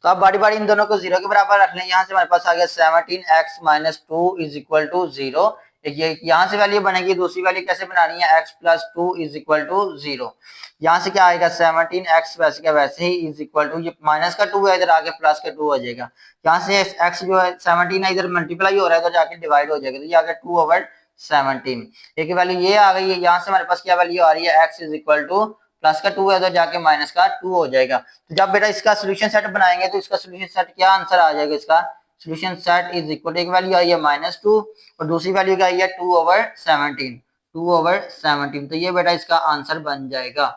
तो अब बारी बारी इन दोनों को 0 के बराबर रख लें। यहाँ से हमारे पास आ गया 17x minus 2 is equal to 0। एक ये यहाँ से वैल्यू बनेगी, दूसरी वैल्यू कैसे बनानी है, x plus 2 is equal to 0। यहाँ से क्या आएगा 17x वैसे का वैसे ही इज इक्वल टू, ये माइनस का 2 है इधर आके प्लस का 2 हो जाएगा। यहाँ से x जो है 17 है इधर मल्टीप्लाई हो रहा है तो जाके डिवाइड हो जाएगा, तो ये आ गया 2/17। एक वैल्यू ये आ गई है। यहाँ से हमारे पास क्या वैल्यू आ रही है, x is equal two plus का 2 है तो जाके माइनस का 2 हो जाएगा। तो जब बेटा इसका सोल्यूशन सेट बनाएंगे तो इसका सोल्यूशन सेट क्या आंसर आ जाएगा, इसका solution set is equal to, एक वैल्यू आई है -2 और दूसरी वैल्यू क्या आई है 2/17, 2/17। तो ये बेटा इसका आंसर बन जाएगा।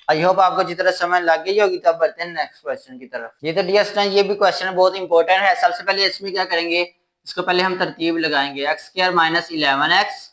आई होप आपको जिस तरह समझ लग गई होगी। तब बढ़ते हैं नेक्स्ट क्वेश्चन की तरफ। ये तो डियर स्टूडेंट ये भी क्वेश्चन बहुत इंपॉर्टेंट है। सबसे पहले इसमें क्या करेंगे, इसको पहले हम तरतीब लगाएंगे, x² - 11x,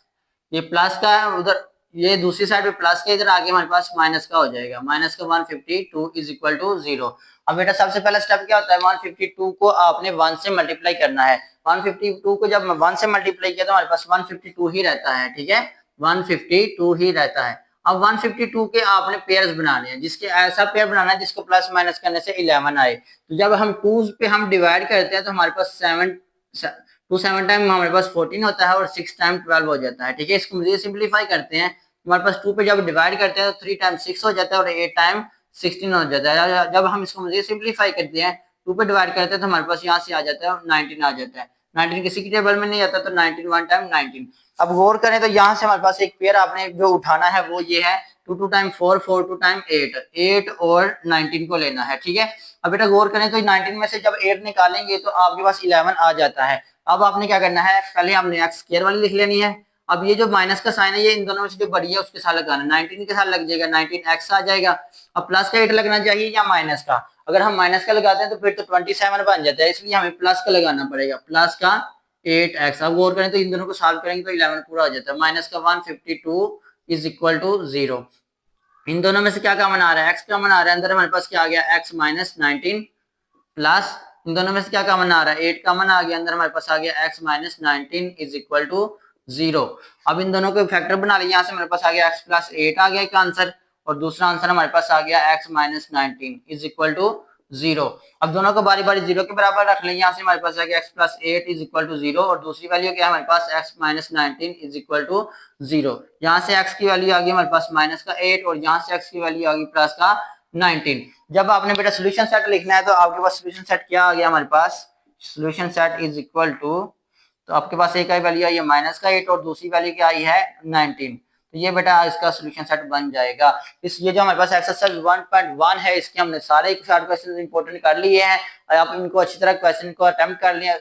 ये प्लस का है उधर, ये दूसरी साइड पे प्लस का, इधर आगे हमारे पास माइनस का हो जाएगा, माइनस का 152 इज इक्वल टू 0। अब बेटा सबसे पहला स्टेप क्या होता है, 152 को आपने 1 से मल्टीप्लाई करना है। 152 को जब 1 से मल्टीप्लाई किया तो हमारे पास 152 ही रहता है, ठीक है, 152 ही रहता है। अब 152 के आपने पेयर्स बनाने हैं, जिसके ऐसा पेयर बनाना है जिसको प्लस माइनस करने से 11 आए। तो जब हम 2 पे हम डिवाइड करते हैं तो हमारे पास 7 टाइम हमारे पास 14 होता है और 6 टाइम 12 हो जाता है, ठीक है। इसको मुझे सिंप्लीफाई करते हैं, हमारे पास 2 पे जब डिवाइड करते हैं तो 3 टाइम 6 हो जाता है और 8 टाइम 16 हो जाता है। जब हम इसको मुझे सिंप्लीफाई करते हैं, 2 पे डिवाइड करते हैं तो हमारे पास यहाँ से आ जाता है 19 आ जाता है। 19 किसी की टेबल में नहीं आता तो 19 1 टाइम 19। अब गौर करें तो यहाँ से हमारे पास एक पेयर आपने जो उठाना है वो ये है 2 टाइम 4, 4 2 टाइम 8, 8 और 19 को लेना है, ठीक है। अब बेटा गौर करें तो 19 में से जब 8 निकालेंगे तो आपके पास 11 आ जाता है। अब आपने क्या करना है, पहले हमने x² वाली लिख लेनी है। अब ये जो माइनस का साइन है ये इन दोनों में से जो बड़ी है उसके साथ लगाना, 19 के साथ लग जाएगा, 19x आ जाएगा। अब प्लस का 8 लगना चाहिए या माइनस का, अगर हम माइनस का लगाते हैं तो फिर तो 27 बन जाता है, इसलिए हमें प्लस का लगाना पड़ेगा, प्लस का 8x। अब गौर करें तो इन दोनों को सॉल्व करेंगे तो 11 पूरा हो जाता है, माइनस का 152 इज इक्वल टू 0। इन दोनों में से क्या कॉमन आ रहा है, x कॉमन आ रहा है, अंदर हमारे पास क्या आ गया x - 19 प्लस इन दोनों में से क्या कॉमन आ रहा है, 8 कॉमन आ गया, अंदर हमारे पास आ गया x - 19 इज इक्वल टू 0। अब इन दोनों को फैक्टर बना लिया, यहाँ से हमारे पास आ गया x प्लस 8 आ गया एक आंसर, और दूसरा आंसर हमारे पास आ गया x - 19 इज इक्वल टू 0। अब दोनों को बारी बारी 0 के बराबर रख लें, यहाँ से हमारे पास आ गया x plus 8 is equal to 0 और दूसरी वैल्यू क्या है हमारे पास x - 19 इज इक्वल टू 0। यहाँ से x की वैल्यू आ गई हमारे पास माइनस का 8 और यहाँ से x की वैल्यू आ गई प्लस का 19। जब आपने बेटा सोल्यूशन सेट लिखना है तो आपके पास सोल्यूशन सेट क्या आ गया हमारे पास, solution set is equal to, तो आपके पास एक आई वैल्यू आई है माइनस का 8 और दूसरी वैल्यू क्या आई है 19। तो ये बेटा इसका सोल्यूशन सेट बन जाएगा। इस ये जो हमारे पास एक्सरसाइज 1.1 है इसके हमने सारे शॉर्ट क्वेश्चन इंपोर्टेंट कर लिए हैं, और आप इनको अच्छी तरह क्वेश्चन को अटेम्प्ट कर लें,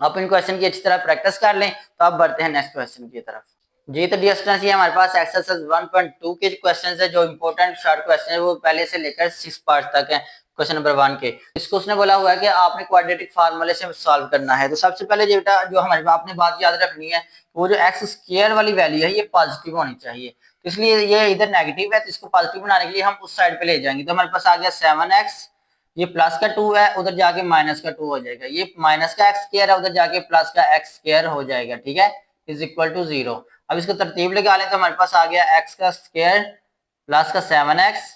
आप इन क्वेश्चन की अच्छी तरह प्रैक्टिस कर लें। तो आप बढ़ते हैं नेक्स्ट क्वेश्चन की तरफ। जी तो डियर स्टूडेंट्स ये हमारे पास एक्सरसाइज 1.2 के क्वेश्चंस है, जो इंपॉर्टेंट शॉर्ट क्वेश्चन है वो पहले से लेकर 6 पार्ट तक है। क्वेश्चन नंबर 1 के इसको उसने बोला हुआ है कि आपने क्वाड्रेटिक फार्मूले से सॉल्व करना है। तो सबसे पहले जो बेटा जो हमारे आपने बात याद रखनी है वो जो x² वाली वैल्यू है ये पॉजिटिव होनी चाहिए, तो इसलिए ये इधर नेगेटिव है तो इसको पॉजिटिव बनाने के लिए हम उस साइड पे ले जाएंगे। तो हमारे पास आ गया 7x, ये प्लस का 2 है उधर जाके माइनस का 2 हो जाएगा, ये माइनस का x² है उधर जाके प्लस का x² हो जाएगा, ठीक है, इज इक्वल टू 0। अब इसको तरतीब लगा लें तो हमारे पास आ गया x का स्क्वायर प्लस का 7x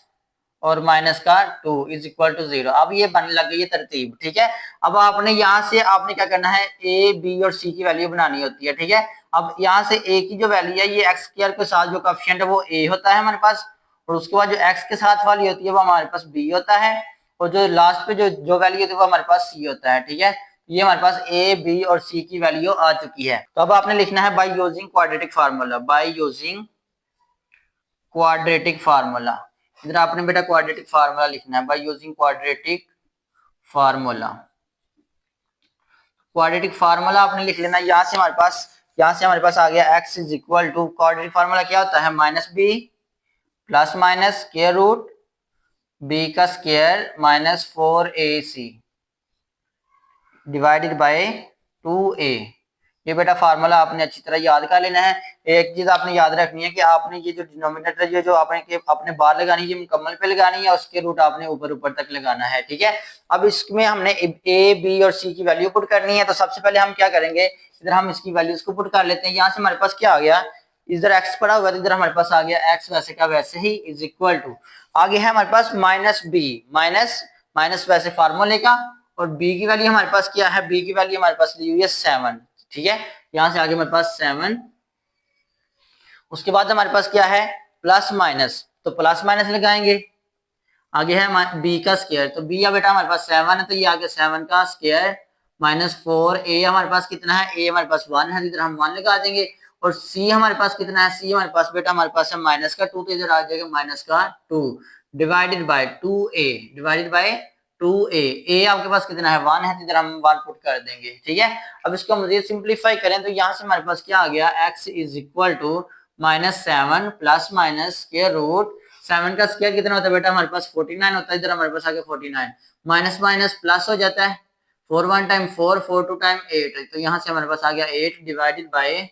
और माइनस का 2 इज इक्वल टू 0। अब ये बनने लग गई है तरतीब, ठीक है। अब आपने यहाँ से आपने क्या करना है, a b और c की वैल्यू बनानी होती है, ठीक है। अब यहाँ से a की जो वैल्यू है ये x² के साथ जो कोएफिशिएंट है वो a होता है हमारे पास, और उसके बाद जो x के साथ वाली होती है वो हमारे पास b होता है, और जो लास्ट पे जो वैल्यू होती है वो हमारे पास c होता है, ठीक है। ये हमारे पास a b और c की वैल्यू आ चुकी है। तो अब आपने लिखना है by using quadratic formula, bye using quadratic formula. इधर आपने बेटा क्वाड्रेटिक फार्मूला लिखना है, by using quadratic formula. Quadratic formula आपने लिख लेना। यहाँ से हमारे पास आ गया x is equal to, quadratic formula क्या होता है, -b plus minus square root b का square minus 4ac divided by 2a। ये बेटा फार्मूला आपने अच्छी तरह याद कर लेना है। एक चीज आपने याद रखनी है कि आपने ये जो डिनोमिनेटर जो आपने बार लगानी है ये मुकम्मल पे लगानी है और उसके रूट आपने ऊपर ऊपर तक लगाना है, ठीक है। अब इसमें हमने a b और c की वैल्यू पुट करनी है। तो सबसे पहले हम क्या करेंगे, इधर हम इसकी वैल्यूज को पुट कर लेते हैं। यहाँ से हमारे पास क्या आ गया, इधर x पड़ा हुआ है तो इधर हमारे पास आ गया x वैसे का वैसे ही इज इक्वल टू, आगे है हमारे पास -b, माइनस वैसे फार्मूले का, और b की वैल्यू हमारे पास क्या है, b की वैल्यू हमारे पास ली हुई है 7, ठीक है। यहाँ से आगे हमारे पास 7 उसके बाद हमारे पास क्या है प्लस माइनस, तो प्लस माइनस लगाएंगे। आगे है बी का स्क्वायर, तो बी या बेटा हमारे पास 7 है, तो ये आगे 7 का स्क्वायर माइनस 4। ए हमारे पास कितना है, ए हमारे पास 1 है, इधर हम 1 लगा देंगे। और सी हमारे पास कितना है, सी हमारे पास बेटा हमारे पास है माइनस का 2, तो इधर आ जाएगा माइनस का 2 divided by 2a, divided by 2a। ए आपके पास कितना है 1 है, तो इधर हम 1 पुट कर देंगे। ठीक है, अब इसको मजीद सिंप्लीफाई करें तो यहाँ से हमारे पास क्या आ गया, x is equal to -7 plus minus square root 7 का स्क्वायर कितना होता है बेटा हमारे पास 49 होता है, इधर हमारे पास आ गया 49, माइनस माइनस प्लस हो जाता है, 4 1 टाइम 4, 4 2 टाइम 8, तो यहाँ से हमारे पास आ गया 8 डिवाइडेड बाय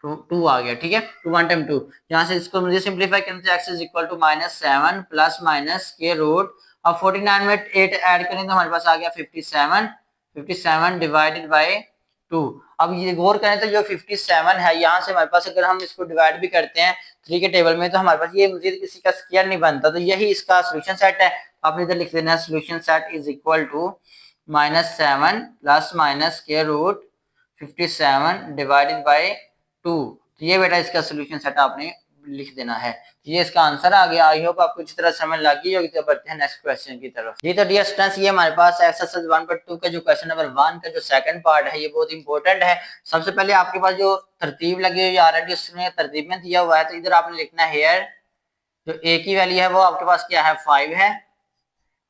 2 आ गया। ठीक है, 2 1 टाइम 2, यहाँ से इसको मुझे सिंप्लीफाई करना है, x is equal to -7 plus minus square root, अब 49 में 8 ऐड करें तो हमारे पास आ गया 57, 57 डिवाइडेड बाय 2। अब ये गौर करें तो जो 57 है यहाँ से हमारे पास अगर हम इसको डिवाइड भी करते हैं 3 के टेबल में तो हमारे पास ये मजीद किसी का स्क्वायर नहीं बनता, तो यही इसका सोल्यूशन सेट है। आपने इधर लिख देना है solution set is equal to -7 plus minus square root 57 divided by 2, तो ये बेटा इसका सोल्यूशन सेट आपने लिख देना है। ये इसका आंसर आ गया। आई होप आपको अच्छी तरह समझ लगी होगी। तो बढ़ते हैं नेक्स्ट क्वेश्चन की तरफ। जी तो डियर स्टूडेंट्स, ये हमारे पास एक्सरसाइज 1.2 का जो क्वेश्चन नंबर 1 का जो सेकंड पार्ट है ये बहुत इंपॉर्टेंट है। सबसे पहले आपके पास जो तरतीब लगी हुई आ रही है उसमें तरतीब में दिया हुआ है, तो इधर आपने लिखना है हेयर जो ए की वैल्यू है वो आपके पास क्या है 5 है,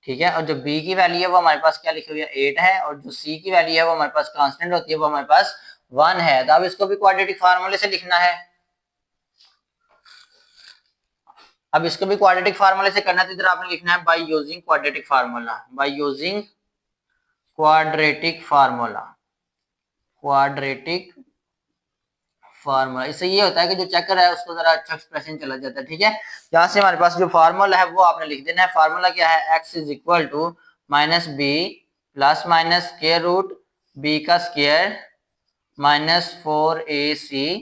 ठीक है, और जो बी की वैल्यू है वो हमारे पास क्या लिखी हुई है 8 है, और जो सी की वैल्यू है वो हमारे पास कांस्टेंट होती है वो हमारे पास 1 है। तो अब इसको भी क्वाड्रेटिक फार्मूले से लिखना है। अब इसको भी क्वाड्रेटिक फार्मूले से करना है, तो इधर आपने लिखना है by using quadratic formula, bye using quadratic formula, quadratic formula. इससे ये होता है कि जो चेकर है उसको जरा अच्छा एक्सप्रेशन चला जाता है। ठीक है, यहाँ से हमारे पास जो फार्मूला है वो आपने लिख देना है। फार्मूला क्या है, x is equal to minus B plus minus square root B का square minus 4ac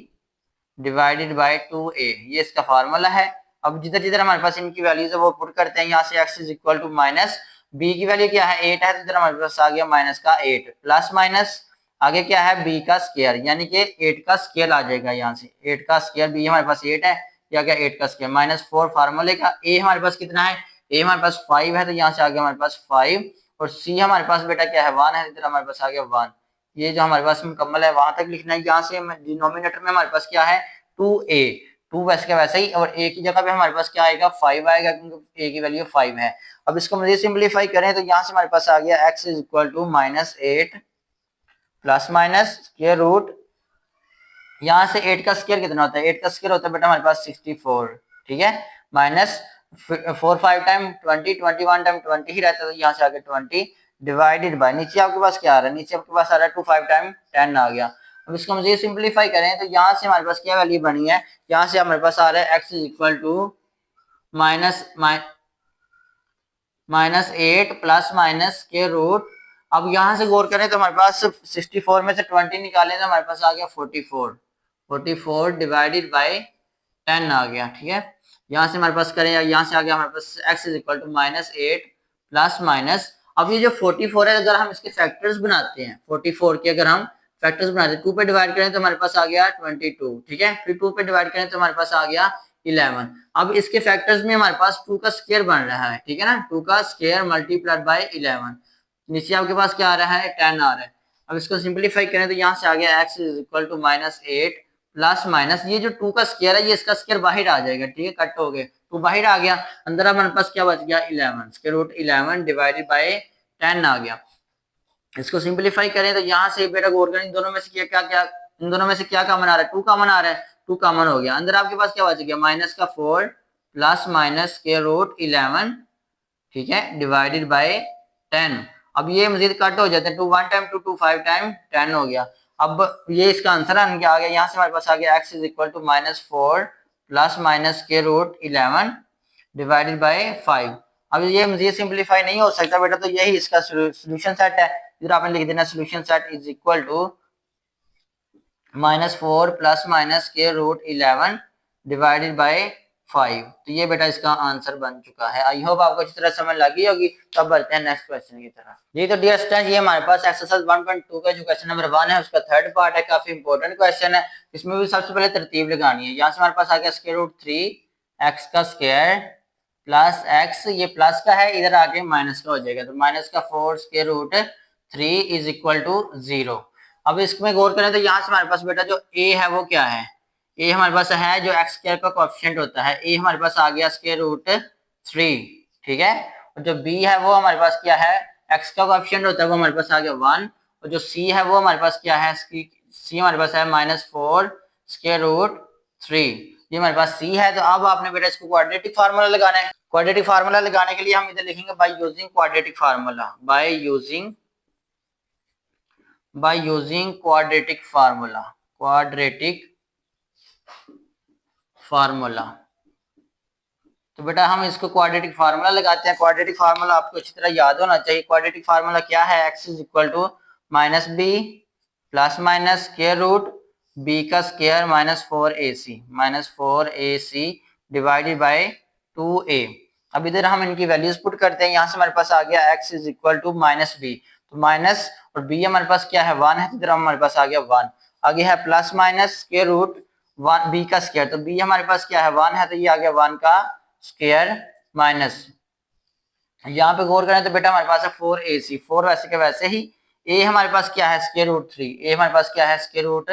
divided by 2a, ये इसका फार्मूला है। अब जिधर जिधर हमारे पास इनकी वैल्यूज है वो पुट करते हैं। यहाँ से x is equal to minus B की वैल्यू क्या है 8 है, तो इधर हमारे पास आ गया माइनस का 8 प्लस माइनस आगे क्या है b का स्क्वायर, यानी कि 8 का स्क्वायर आ जाएगा। यहाँ से 8 का स्क्वायर, b हमारे पास 8 है, या क्या 8 का स्क्वायर माइनस 4 फार्मूले का। a हमारे पास कितना है, a हमारे पास 5 है, तो यहाँ से आ गया हमारे पास 5, और c हमारे पास बेटा क्या है 1 है, इधर हमारे पास आ गया 1। ये जो हमारे पास मुकम्मल है वहां तक लिखना है। यहाँ से डिनोमिनेटर में हमारे पास क्या है 2a, 2 वैसे का वैसा ही, और a की जगह पे हमारे पास क्या आएगा 5 आएगा, क्योंकि a की वैल्यू 5 है। अब इसको मजीद सिंप्लीफाई करें तो यहाँ से हमारे पास आ गया x is equal to -8 plus minus square root, यहाँ से 8 का स्क्वायर कितना होता है, 8 का स्क्वायर होता है बेटा हमारे पास 64, ठीक है, माइनस 4 5 टाइम 20, 21 टाइम 20 ही रहता है, तो यहाँ से आगे 20 डिवाइडेड बाय, नीचे आपके पास क्या आ रहा है, नीचे आपके पास आ रहा है 2 5 टाइम 10 आ गया। अब इसको मुझे सिंप्लीफाई करें तो यहाँ से हमारे पास क्या वैल्यू बनी है, यहाँ से हमारे पास आ रहा है x is equal to -8 plus minus square root. अब यहाँ से गौर करें तो हमारे पास 64 में से 20 निकालें तो हमारे पास आ गया 44, 44 डिवाइडेड बाय 10 आ गया। ठीक है, यहाँ से हमारे पास करें, यहाँ से आ गया हमारे पास x is equal to -8 plus minus, अब ये जो 44 है अगर हम इसके फैक्टर्स बनाते हैं, 44 के अगर हम फैक्टर्स बनाते हैं 2 पे डिवाइड करें तो हमारे पास आ गया 22, ठीक है, फिर 2 पे डिवाइड करें तो हमारे पास आ गया 11। अब इसके फैक्टर्स में हमारे पास 2 का स्क्वायर बन रहा है, ठीक है ना, 2 का स्क्वायर मल्टीप्लाइड बाय 11, नीचे आपके पास क्या आ रहा है 10 आ रहा है। अब इसको सिंप्लीफाई करें तो यहाँ से आ गया x is equal to -8 plus minus, ये जो 2 का स्क्वायर है ये इसका स्क्वायर बाहर आ जाएगा, ठीक है, कट हो गए, 2 बाहर आ गया, अंदर हमारे पास क्या बच गया 11, स्क्वायर रूट 11 डिवाइडेड बाय 10 आ गया। इसको सिंप्लीफाई करें तो यहाँ से बेटा गौर करें, इन दोनों में से क्या क्या, इन दोनों में से क्या कॉमन आ रहा है 2 कॉमन आ रहा है, 2 कॉमन हो गया, अंदर आपके पास क्या बच गया माइनस का 4 प्लस माइनस स्क्वायर रूट 11, ठीक है, डिवाइडेड बाय 10। अब ये मजीद कट हो जाते हैं, 2 1 टाइम 2 2 5 टाइम 10 हो गया। अब ये इसका आंसर आ गया, यहाँ से हमारे पास आ गया x is equal to -4 plus minus square root 11 divided by 5। अब ये मजीद सिंप्लीफाई नहीं हो सकता बेटा, तो यही इसका सोल्यूशन सेट है। इधर आपने लिख देना solution set is equal to -4 plus minus square root 11 divided by 5। तो ये बेटा इसका आंसर बन चुका है। आई होप आपको अच्छी तरह समझ लगी होगी। तो अब बढ़ते हैं नेक्स्ट क्वेश्चन की तरफ। जी तो डियर स्टूडेंट्स, ये हमारे पास एक्सरसाइज 1.2 का जो क्वेश्चन नंबर 1 है उसका थर्ड पार्ट है। काफी इंपॉर्टेंट क्वेश्चन है। इसमें भी सबसे पहले तरतीब लगानी है। यहाँ से हमारे पास आ गया स्क्वायर रूट 3 एक्स का स्क्वायर प्लस एक्स, ये प्लस का है, इधर आके माइनस का हो जाएगा। तो माइनस का 4 square root 3 is equal to 0। अब इसमें गौर करें तो यहाँ से हमारे पास बेटा जो a है वो क्या है, a हमारे पास है जो एक्स स्क्वायर का कोएफिशिएंट होता है, a हमारे पास आ गया स्क्वायर रूट 3, ठीक है। और जो b है वो हमारे पास क्या है, x का कोएफिशिएंट होता है, वो हमारे पास आ गया 1। और जो c है वो हमारे पास क्या है, c हमारे पास है -4 स्क्वायर रूट 3, ये हमारे पास c है। तो अब आपने बेटा इसको क्वाड्रेटिक फार्मूला लगाना है। क्वाड्रेटिक फार्मूला लगाने के लिए हम इधर लिखेंगे bye using quadratic formula, bye using quadratic formula, quadratic formula. तो बेटा हम इसको क्वाड्रेटिक फार्मूला लगाते हैं। क्वाड्रेटिक फार्मूला आपको अच्छी तरह याद होना चाहिए। क्वाड्रेटिक फार्मूला क्या है, x is equal to minus B plus minus square root B का square -4ac divided by 2a। अब इधर हम इनकी वैल्यूज पुट करते हैं। यहाँ से हमारे पास आ गया x is equal to minus B, तो माइनस और b हमारे पास क्या है 1 है, तो इधर हमारे पास आ गया 1। आगे है plus minus square root 1 b का स्क्वायर, तो b हमारे पास क्या है 1 है, तो ये आ गया 1 का स्क्वायर माइनस, यहाँ पे गौर करें तो बेटा हमारे पास है 4ac, 4 वैसे के वैसे ही। a हमारे पास क्या है स्क्वायर रूट 3, a हमारे पास क्या है स्क्वायर रूट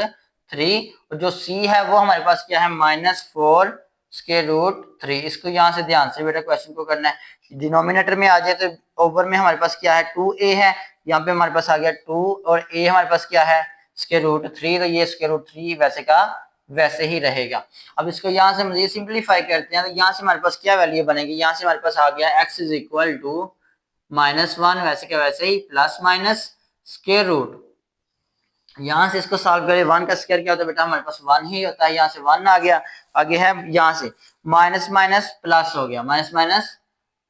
3, और जो c है वो हमारे पास क्या है -4 स्क्वायर रूट 3। इसको यहाँ से ध्यान से बेटा क्वेश्चन को करना है। डिनोमिनेटर में आ जाए तो ओवर में हमारे पास क्या है 2a है, यहाँ पे हमारे पास आ गया 2, और a हमारे पास क्या है स्क्वायर रूट 3, तो ये स्क्वायर रूट 3 वैसे का वैसे ही रहेगा। अब इसको यहाँ से मजीद सिंप्लीफाई करते हैं, तो यहाँ से हमारे पास क्या वैल्यू बनेगी, यहाँ से हमारे पास आ गया x इज इक्वल टू -1 वैसे के वैसे ही प्लस माइनस स्क्वायर रूट, यहाँ से इसको सॉल्व करें 1 का स्क्वायर क्या होता है बेटा हमारे पास 1 ही होता है, यहाँ से 1 आ गया। आगे है यहाँ से माइनस माइनस प्लस हो गया, माइनस माइनस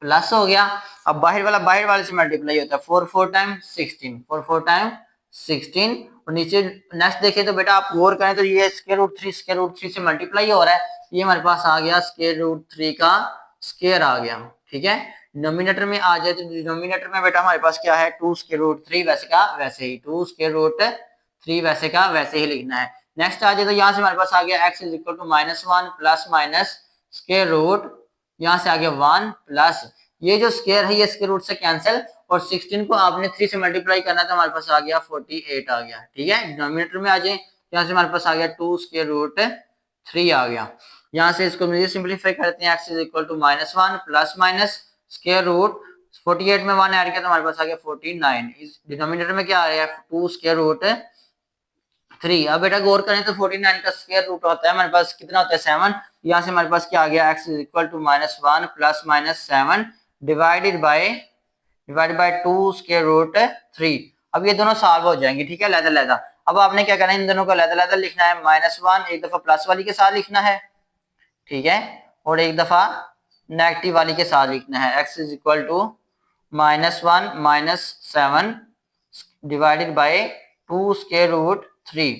प्लस हो गया। अब बाहर वाले से मल्टीप्लाई होता है 4 4 टाइम 16, 4 4 टाइम 16, और नीचे नेक्स्ट देखें तो बेटा आप गौर करें तो ये स्क्वायर रूट 3 से मल्टीप्लाई हो रहा है, ये हमारे पास आ गया स्क्वायर रूट 3 का स्क्वायर आ गया, ठीक है। डिनोमिनेटर में आ जाए तो डिनोमिनेटर में बेटा हमारे पास क्या है 2 स्क्वायर रूट 3 वैसे का वैसे ही, 2 स्क्वायर रूट 3 वैसे का वैसे ही लिखना है। नेक्स्ट आ जाए तो यहाँ से हमारे पास आ गया x is equal to -1 plus minus square root, यहाँ से आ गया 1 प्लस ये जो स्क्वायर है ये स्क्वायर रूट से कैंसिल, और 16 को आपने 3 से मल्टीप्लाई करना है तो हमारे पास आ गया 48 आ गया, ठीक है। डिनोमिनेटर में आ जाए, यहाँ से हमारे पास आ गया 2 स्क्वायर रूट 3 आ गया। यहाँ से इसको मुझे सिंप्लीफाई करते हैं, x is equal to -1 plus minus square root 48 में 1 ऐड किया तो हमारे पास आ गया 49। इस डिनोमिनेटर में क्या आ रहा है 2 स्क्वायर रूट 3। अब बेटा गौर करें तो 49 का स्क्वायर रूट होता है हमारे पास कितना होता है 7, यहाँ से हमारे पास क्या आ गया x is equal to -1 plus minus 7 divided by 2 square root 3। अब ये दोनों सॉल्व हो जाएंगे, ठीक है, लहदा। अब आपने क्या करना है, इन दोनों को लहदा लिखना है। -1 एक दफा प्लस वाली के साथ लिखना है, ठीक है, और एक दफा नेगेटिव वाली के साथ लिखना है। x is equal to -1 minus 7 divided by 2 square root 3।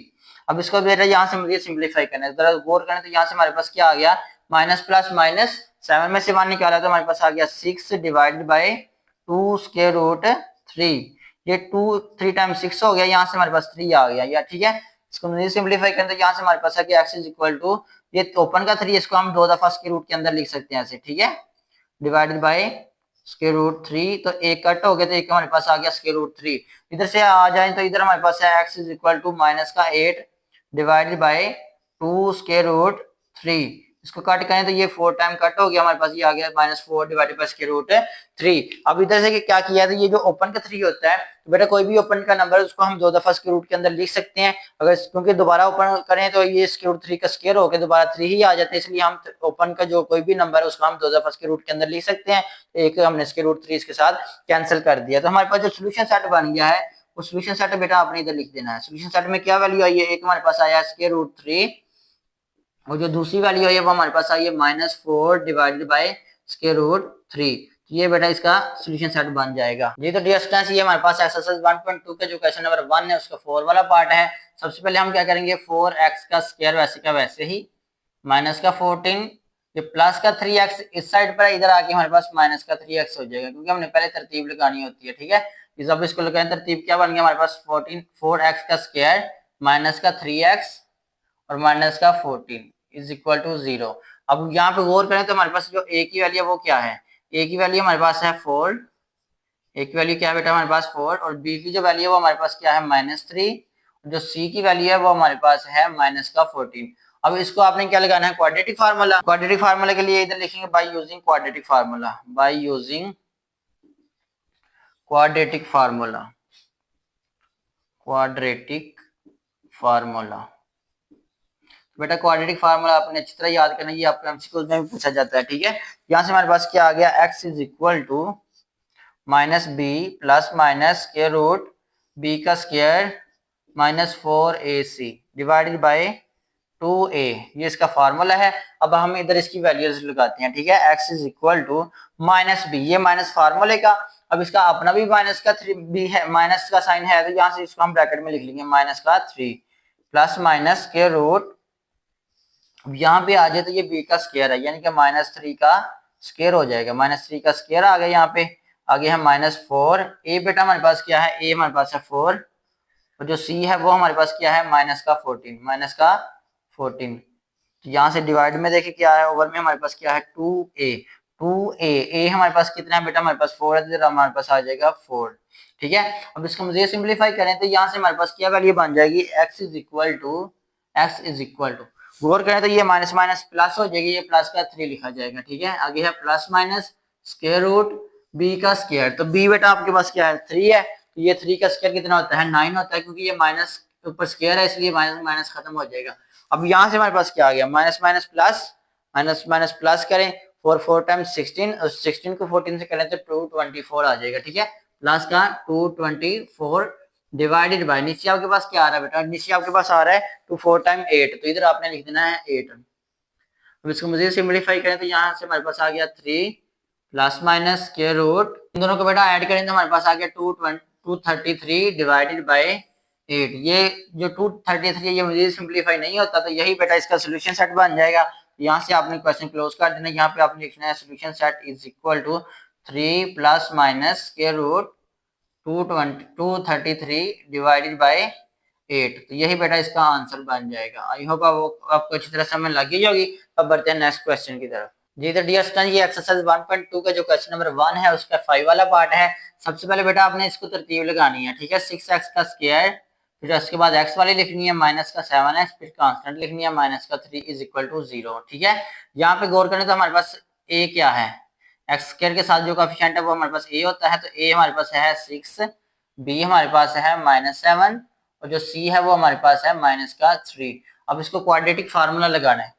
अब इसको बेटा यहाँ से मुझे सिंप्लीफाई करना है, जरा गौर करें तो यहाँ से हमारे पास क्या आ गया माइनस प्लस माइनस 7 में से 1 निकाला तो हमारे पास आ गया 6 डिवाइडेड बाय 2 स्क्वायर रूट 3। ये 2 3 टाइम्स 6 हो गया, यहाँ से हमारे पास 3 आ गया, या ठीक है। इसको मुझे सिंप्लीफाई करें तो यहाँ से हमारे पास है कि x इज इक्वल टू ये ओपन का 3, इसको हम 2 दफा स्क्वायर रूट के अंदर लिख सकते हैं ऐसे, ठीक है, डिवाइडेड बाय स्क्वायर रूट 3। तो एक कट हो गया तो एक हमारे पास आ गया स्क्वायर रूट 3। इधर से आ जाए तो इधर हमारे पास है x is equal to minus का 8 डिवाइडेड बाय 2 स्क्वायर रूट 3। इसको कट करें तो ये 4 टाइम कट हो गया, हमारे पास ये आ गया -4 डिवाइडेड बाय स्क्वायर रूट 3। अब इधर से क्या किया तो ये जो ओपन का 3 होता है तो बेटा कोई भी ओपन का नंबर उसको हम 2 दफा स्क्वायर रूट के अंदर लिख सकते हैं। अगर क्योंकि दोबारा ओपन करें तो ये स्क्वायर रूट 3 का स्क्वायर होकर दोबारा 3 ही आ जाता है, इसलिए हम ओपन का जो कोई भी नंबर है उसको हम 2 दफा स्क्वायर रूट के अंदर लिख सकते हैं। एक हमने स्क्वायर रूट 3 इसके साथ कैंसिल कर दिया, तो हमारे पास जो सोल्यूशन सेट बन गया है वो सोल्यूशन सेट बेटा आपने इधर लिख देना है। सोल्यूशन सेट में क्या वैल्यू आई है, एक हमारे पास आया स्क्वायर रूट 3, और जो दूसरी वैल्यू है वो हमारे पास आई है -4 डिवाइडेड बाय स्क्वायर रूट 3। ये बेटा इसका सॉल्यूशन सेट बन जाएगा। ये तो डियर स्टूडेंट्स ये हमारे पास एक्सरसाइज 1.2 का जो क्वेश्चन नंबर 1 है उसका 4 वाला पार्ट है। सबसे पहले हम क्या करेंगे 4x का स्क्वायर वैसे का वैसे ही माइनस का 14 ये प्लस का 3x इस साइड पर है, इधर आके हमारे पास माइनस का 3x हो जाएगा, क्योंकि हमने पहले तरतीब लगानी होती है। ठीक है, इस अब इसको लगाएं तरतीब, क्या बन गया हमारे पास 4x का स्क्वायर माइनस का 3x और माइनस का 14 इज इक्वल टू 0। अब यहाँ पे गौर करें तो हमारे पास जो a की वैल्यू है वो क्या है, a की वैल्यू हमारे पास है 4, a की वैल्यू क्या है बेटा हमारे पास 4, और b की जो वैल्यू है वो हमारे पास क्या है -3, जो c की वैल्यू है वो हमारे पास है माइनस का 14। अब इसको आपने क्या लगाना है, क्वाड्रेटिक फार्मूला। क्वाड्रेटिक फार्मूला के लिए इधर लिखेंगे bye using quadratic formula, bye using quadratic formula, quadratic formula. बेटा क्वाड्रेटिक फार्मूला आपने अच्छी तरह याद करना, ये आपको एमसीक्यूज में भी पूछा जाता है। ठीक है, यहाँ से हमारे पास क्या आ गया, x is equal to minus B plus minus के रूट बी का square minus 4ac divided by 2a, ये इसका फार्मूला है। अब हम इधर इसकी वैल्यूज लगाते हैं। ठीक है, x is equal to minus B, ये माइनस फार्मूले का, अब इसका अपना भी माइनस का 3b है, माइनस का साइन है, तो यहाँ से इसको हम ब्रैकेट में लिख लेंगे माइनस का 3 प्लस माइनस के रूट, अब यहाँ पे आ जाए तो ये b का स्क्वायर है, यानी कि -3 का स्क्वायर हो जाएगा, -3 का स्क्वायर आ गया। यहाँ पे आगे है -4, a बेटा हमारे पास क्या है, a हमारे पास है 4, और जो c है वो हमारे पास क्या है माइनस का 14। तो यहाँ से डिवाइड में देखिए क्या है, ओवर में हमारे पास क्या है 2a, a हमारे पास कितना है बेटा, हमारे पास 4 है, तो हमारे पास आ जाएगा 4। ठीक है, अब इसको मुझे सिंप्लीफाई करें तो यहाँ से हमारे पास क्या वैल्यू बन जाएगी, x इज इक्वल टू गौर करें तो ये माइनस माइनस प्लस हो जाएगी, ये प्लस का 3 लिखा जाएगा। ठीक है, आगे है plus minus square root b का स्क्वायर, तो b बेटा आपके पास क्या है 3 है, तो ये 3 का स्क्वायर कितना होता है 9 होता है, क्योंकि ये माइनस ऊपर स्क्वायर है इसलिए माइनस माइनस खत्म हो जाएगा। अब यहाँ से हमारे पास क्या आ गया, minus minus plus, minus minus plus करें, 4 टाइम्स 16, और 16 को 14 से करें तो 224 आ जाएगा। ठीक है, प्लस का 224 डिवाइडेड बाय, नीचे आपके पास क्या आ रहा है बेटा, नीचे आपके पास आ रहा है 2 4 टाइम 8, तो इधर आपने लिख देना है 8। अब इसको मुझे सिंपलीफाई करें तो यहाँ से हमारे पास आ गया 3 प्लस माइनस स्क्वायर रूट, इन दोनों को बेटा ऐड करें तो हमारे पास आ गया 233 डिवाइडेड बाय 8। ये जो 233 है ये मुझे सिंपलीफाई नहीं होता, तो यही बेटा इसका सोल्यूशन सेट बन जाएगा। यहाँ से आपने क्वेश्चन क्लोज कर देना, यहाँ पे आपने लिखना है solution set is equal to 3 plus minus square root 233 divided by 8, तो यही बेटा इसका आंसर बन जाएगा। आई होप आपको अच्छी तरह समझ लग गई होगी। अब बढ़ते हैं नेक्स्ट क्वेश्चन की तरफ। जी तो डियर स्टूडेंट, ये एक्सरसाइज 1.2 का जो क्वेश्चन नंबर 1 है उसका 5 वाला पार्ट है। सबसे पहले बेटा आपने इसको तरतीब लगानी है। ठीक है, 6x का स्क्वायर, फिर उसके बाद x वाली लिखनी है माइनस का 7x, फिर कांस्टेंट लिखनी है माइनस का 3 इज इक्वल टू 0। ठीक है, यहाँ पे गौर करें तो हमारे पास a क्या है, एक्स स्क्वायर के साथ जो कोएफिशिएंट है वो हमारे पास a होता है, तो a हमारे पास है 6, b हमारे पास है -7, और जो c है वो हमारे पास है माइनस का 3। अब इसको क्वाड्रेटिक फार्मूला लगाना है।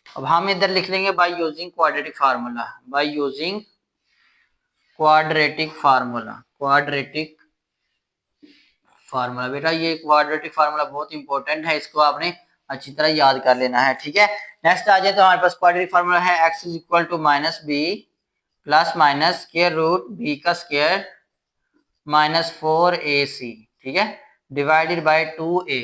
अब हम इधर लिख लेंगे bye using quadratic formula, bye using quadratic formula, quadratic formula. बेटा ये क्वाड्रेटिक फार्मूला बहुत इंपॉर्टेंट है, इसको आपने अच्छी तरह याद कर लेना है। ठीक है, नेक्स्ट आ जाए तो हमारे पास क्वाड्रेटिक फार्मूला है x is equal to minus B plus minus square root B का स्क्वायर माइनस 4ac। ठीक है, डिवाइडेड बाय 2a,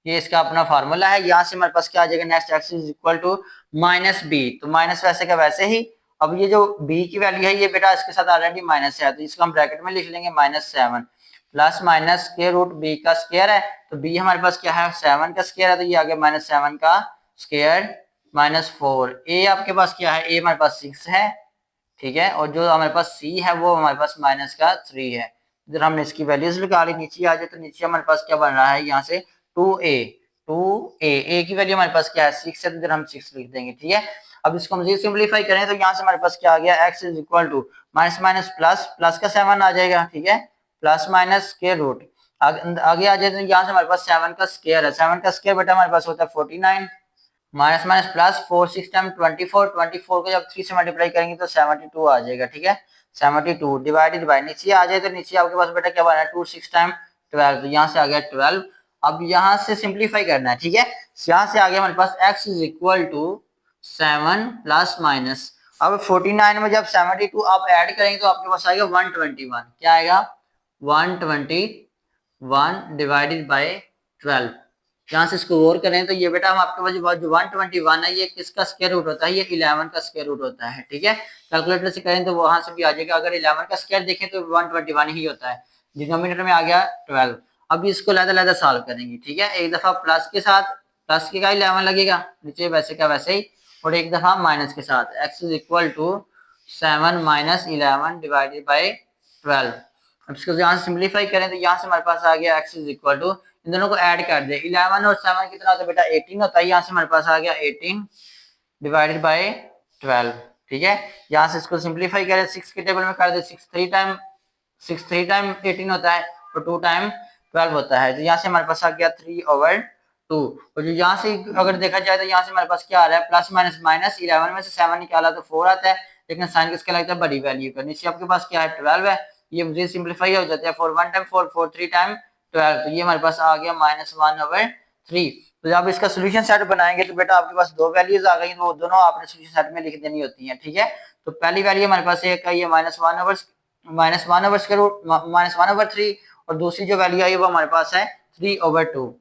ये इसका अपना फार्मूला है। यहाँ से हमारे पास क्या आ जाएगा, next x is equal to minus B, तो माइनस वैसे का वैसे ही। अब ये जो b की वैल्यू है ये बेटा इसके साथ ऑलरेडी माइनस है, तो इसको हम ब्रैकेट में लिख लेंगे -7 plus minus square root b का स्क्वायर है, तो b हमारे पास क्या है 7 का स्क्वायर है, तो ये आ गया -7 का स्क्वायर माइनस 4। a आपके पास क्या है, a हमारे पास 6 है। ठीक है, और जो हमारे पास c है वो हमारे पास माइनस का 3 है। इधर हमने इसकी वैल्यूज निकाल ली, नीचे आ जाए तो नीचे हमारे पास क्या बन रहा है, यहाँ से 2a की वैल्यू हमारे पास क्या है 6 है, तो इधर हम 6 लिख देंगे। ठीक है, अब इसको मुझे सिंपलीफाई करें तो यहाँ से हमारे पास क्या आ गया, x is equal to minus minus plus, plus का 7 आ जाएगा। ठीक है, प्लस माइनस स्क्वायर रूट, आगे आ जाए तो यहाँ से हमारे पास 7 का स्क्वायर है, 7 का स्क्वायर बेटा हमारे पास होता है 49, माइनस माइनस प्लस 4 6 टाइम 24, 24 को जब 3 से मल्टीप्लाई करेंगे तो 72 आ जाएगा। ठीक है, 72 डिवाइडेड बाय, नीचे आ जाए तो नीचे आपके पास बेटा क्या बना है 2 6 टाइम 12, तो यहाँ से आ गया 12। अब यहाँ से सिंप्लीफाई करना है। ठीक है, यहाँ से आ गया हमारे पास x is equal to 7 plus minus, अब 49 में जब 72 आप ऐड करेंगे तो आपके पास आएगा 121, क्या आएगा 121 डिवाइडेड बाय 12। यहाँ से इसको गौर करें तो ये बेटा हम आपके पास जो 121 है ये किसका स्क्वायर रूट होता है, ये 11 का स्क्वायर रूट होता है। ठीक है, कैलकुलेटर से करें तो वहां से भी आ जाएगा। अगर 11 का स्क्वायर देखें तो 121 ही होता है। डिनोमिनेटर में आ गया 12। अब इसको लहदा सॉल्व करेंगे। ठीक है, एक दफा प्लस के साथ, प्लस के का 11 लगेगा नीचे वैसे का वैसे ही, और एक दफा माइनस के साथ x is equal to 7 minus 11 divided by 12। अब इसको यहाँ से सिंप्लीफाई करें तो यहाँ से हमारे पास आ गया x इज इक्वल टू, इन दोनों को ऐड कर दे, 11 और 7 कितना होता है बेटा 18 होता है। यहाँ से हमारे पास आ गया 18 डिवाइडेड बाई 12। ठीक है, यहाँ से इसको सिंप्लीफाई करें, 6 के टेबल में कर दे, 6 3 टाइम 18 होता है और 2 टाइम 12 होता है। तो यहाँ से हमारे पास आ गया 3/2। और जो यहाँ से अगर देखा जाए तो यहाँ से हमारे पास क्या आ रहा है, प्लस माइनस माइनस, 11 में से 7 निकाला तो 4 आता है, लेकिन साइन किसका लगता है, बड़ी वैल्यू का। नीचे आपके पास क्या है 12 है, ये मुझे सिंप्लीफाई हो जाता है, 4 1 टाइम 4 4 3 टाइम 12, तो ये हमारे पास आ गया -1/3। तो जब इसका सोल्यूशन सेट बनाएंगे तो बेटा आपके पास दो वैल्यूज आ गई, वो दोनों आपने सोल्यूशन सेट में लिख देनी होती हैं। ठीक है, तो पहली वैल्यू हमारे पास एक है ये -1/3, और दूसरी जो वैल्यू आई वो हमारे पास है 3/2।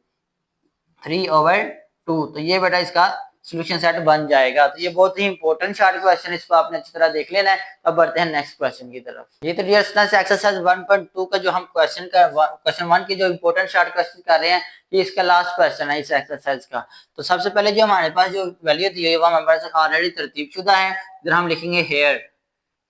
तो ये बेटा इसका सोल्यूशन सेट बन जाएगा। तो ये बहुत ही इंपॉर्टेंट शार्ट क्वेश्चन, इसको आपने अच्छी तरह देख लेना है। अब बढ़ते हैं नेक्स्ट क्वेश्चन की तरफ। ये तो डियर स्टूडेंट्स एक्सरसाइज 1.2 का जो हम क्वेश्चन 1 की जो इंपॉर्टेंट शार्ट क्वेश्चन कर रहे हैं, ये इसका लास्ट क्वेश्चन है इस एक्सरसाइज का। तो सबसे पहले जो हमारे पास जो वैल्यू दी है वो हमारे पास ऑलरेडी तरतीबशुदा है। इधर हम लिखेंगे हेयर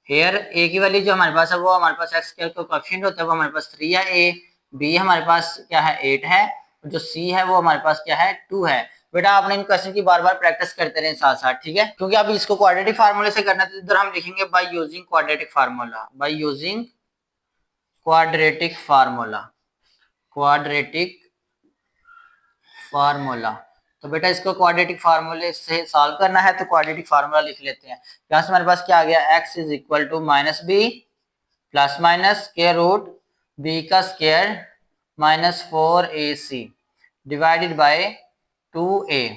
ए की वैल्यू जो हमारे पास है वो हमारे पास एक्स स्क्वायर का कोएफिशिएंट होता है वो हमारे पास 3 है, ए बी हमारे पास क्या है 8 है, जो सी है वो हमारे पास क्या है 2 है। बेटा आपने इन क्वेश्चन की बार बार प्रैक्टिस करते रहे साथ साथ। ठीक है, क्योंकि अब इसको क्वाड्रेटिक फार्मूले से करना है तो इधर हम लिखेंगे bye using quadratic formula, bye using quadratic formula. तो बेटा इसको क्वाड्रेटिक फार्मूले से सॉल्व करना है तो क्वाड्रेटिक फार्मूला लिख लेते हैं। यहाँ से हमारे पास क्या आ गया, x is equal to -b plus minus square root b का square -4ac divided by 2a,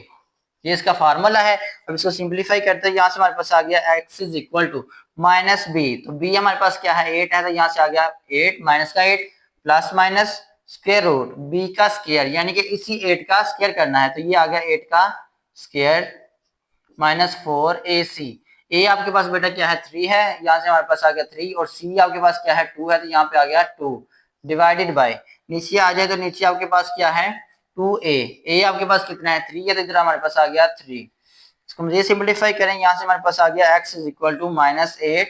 ये इसका फार्मूला है। अब इसको सिंप्लीफाई करते हैं, यहाँ से हमारे पास आ गया x is equal to -b, तो b हमारे पास क्या है 8 है, तो यहाँ से आ गया 8 माइनस का 8 plus minus square root b का स्क्वायर, यानी कि इसी 8 का स्क्वायर करना है, तो ये आ गया 8 का स्क्वायर -4ac। a आपके पास बेटा क्या है 3 है, यहाँ से हमारे पास आ गया 3, और c आपके पास क्या है 2 है, तो यहाँ पे आ गया 2 डिवाइडेड बाय, नीचे आ जाए तो नीचे आपके पास क्या है 2a, a आपके पास कितना है 3 है, तो इधर हमारे पास आ गया 3। इसको मुझे सिंप्लीफाई करें, यहाँ से हमारे पास आ गया x is equal to -8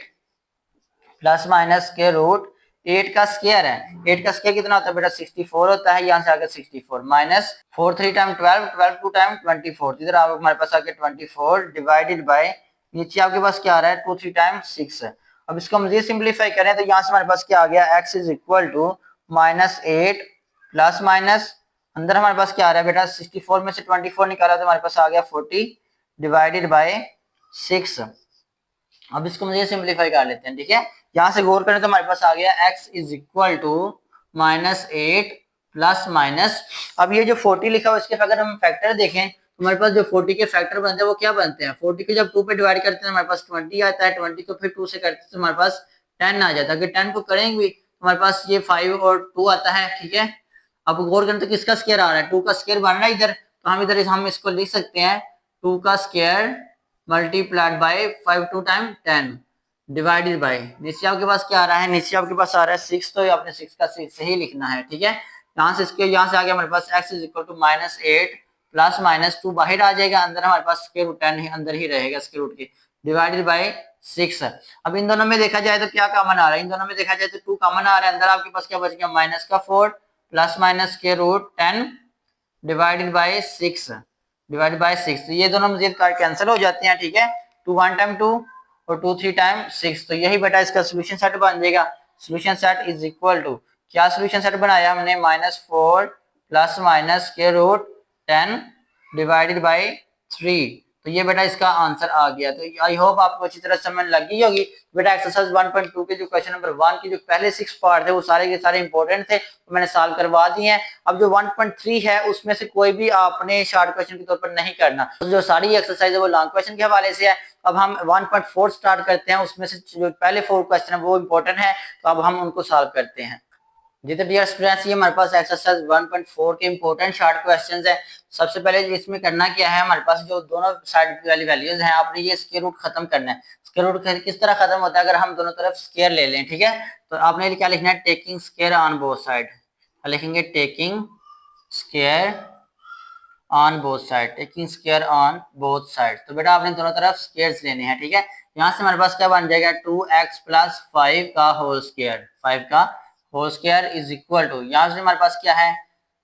plus minus square root 8 का स्क्वायर है, 8 का स्क्वायर कितना होता है बेटा 64 होता है, यहाँ से आ गया 64 माइनस 4 3 टाइम 12 12 2 टाइम 24, इधर हमारे पास आ गया 24 डिवाइडेड बाय, नीचे आपके पास क्या आ रहा है 2 3 टाइम 6 है। अब इसको मुझे सिंप्लीफाई करें तो यहाँ से हमारे पास क्या आ गया x is equal to -8 plus minus, अंदर हमारे पास क्या आ रहा है बेटा 64 में से 24 निकाला तो हमारे पास आ गया 40 डिवाइडेड बाय 6। अब इसको मुझे सिंप्लीफाई कर लेते हैं। ठीक है, यहाँ से गौर करें तो हमारे पास आ गया x is equal to -8 plus minus, अब ये जो 40 लिखा हुआ इसके अगर हम फैक्टर देखें तो हमारे पास जो 40 के फैक्टर बनते हैं वो क्या बनते हैं, 40 के जब 2 पे डिवाइड करते हैं हमारे पास 20 आता है, 20 को फिर 2 से करते हैं तो हमारे पास 10 आ जाता है, अगर 10 को करेंगे तो हमारे पास ये 5 और 2 आता है। ठीक है, अब गौर करें तो किसका स्क्वायर आ रहा है 2 का स्क्वायर बन रहा है इधर, तो हम इधर हम इसको लिख सकते हैं 2 का square multiplied bye 5 2 time 10 divided bye, नीचे आपके पास क्या आ रहा है, नीचे आपके पास आ रहा है 6, तो आपने 6 का सही लिखना है। ठीक है, यहाँ से इसके यहाँ से आ गया हमारे पास x is equal to -8 plus minus 2 बाहर आ जाएगा, अंदर हमारे पास स्क्वायर रूट 10 अंदर ही रहेगा स्क्वायर रूट के, डिवाइडेड बाय 6। अब इन दोनों में देखा जाए तो क्या कॉमन आ रहा है, इन दोनों में देखा जाए तो 2 कॉमन आ रहा है, अंदर आपके पास क्या बच गया माइनस का 4 plus minus square root 10 divided by 6 divided by 6, तो ये दोनों मजीद कार्ड कैंसिल हो जाते हैं। ठीक है, 2 1 टाइम 2 और 2 3 टाइम 6, तो यही बेटा इसका सोल्यूशन सेट बन जाएगा। Solution set is equal to, क्या सोल्यूशन सेट बनाया हमने -4 plus minus square root 10 divided by 3, तो ये बेटा इसका आंसर आ गया। तो आई होप आपको अच्छी तरह समझ लगी होगी। बेटा एक्सरसाइज 1.2 के जो क्वेश्चन नंबर 1 की जो पहले 6 पार्ट थे वो सारे के सारे इंपॉर्टेंट थे, तो मैंने सॉल्व करवा दिए हैं। अब जो 1.3 है उसमें से कोई भी आपने शॉर्ट क्वेश्चन के तौर पर नहीं करना, तो जो सारी एक्सरसाइज है वो लॉन्ग क्वेश्चन के हवाले से है। अब हम 1.4 स्टार्ट करते हैं, उसमें से जो पहले 4 क्वेश्चन है वो इंपॉर्टेंट है, तो अब हम उनको सॉल्व करते हैं। जी तो डियर स्टूडेंट्स, ये हमारे पास एक्सरसाइज 1.4 के इंपॉर्टेंट शॉर्ट क्वेश्चंस है। सबसे पहले इसमें करना क्या है, हमारे पास जो दोनों साइड वाली वैल्यूज हैं, आपने ये स्क्वायर रूट खत्म करना है। स्क्वायर रूट किस तरह खत्म होता है, अगर हम दोनों तरफ स्क्वायर ले लें, ठीक है। तो आपने क्या लिखना है, taking square on both side. लिखेंगे taking square on both side, taking square on both side. तो बेटा आपने दोनों तरफ स्क्वायर्स लेने हैं, ठीक है। यहाँ से हमारे पास क्या बन जाएगा, 2x प्लस 5 का होल स्क्वायर, 5 का whole square is equal to, यहाँ से हमारे पास क्या है,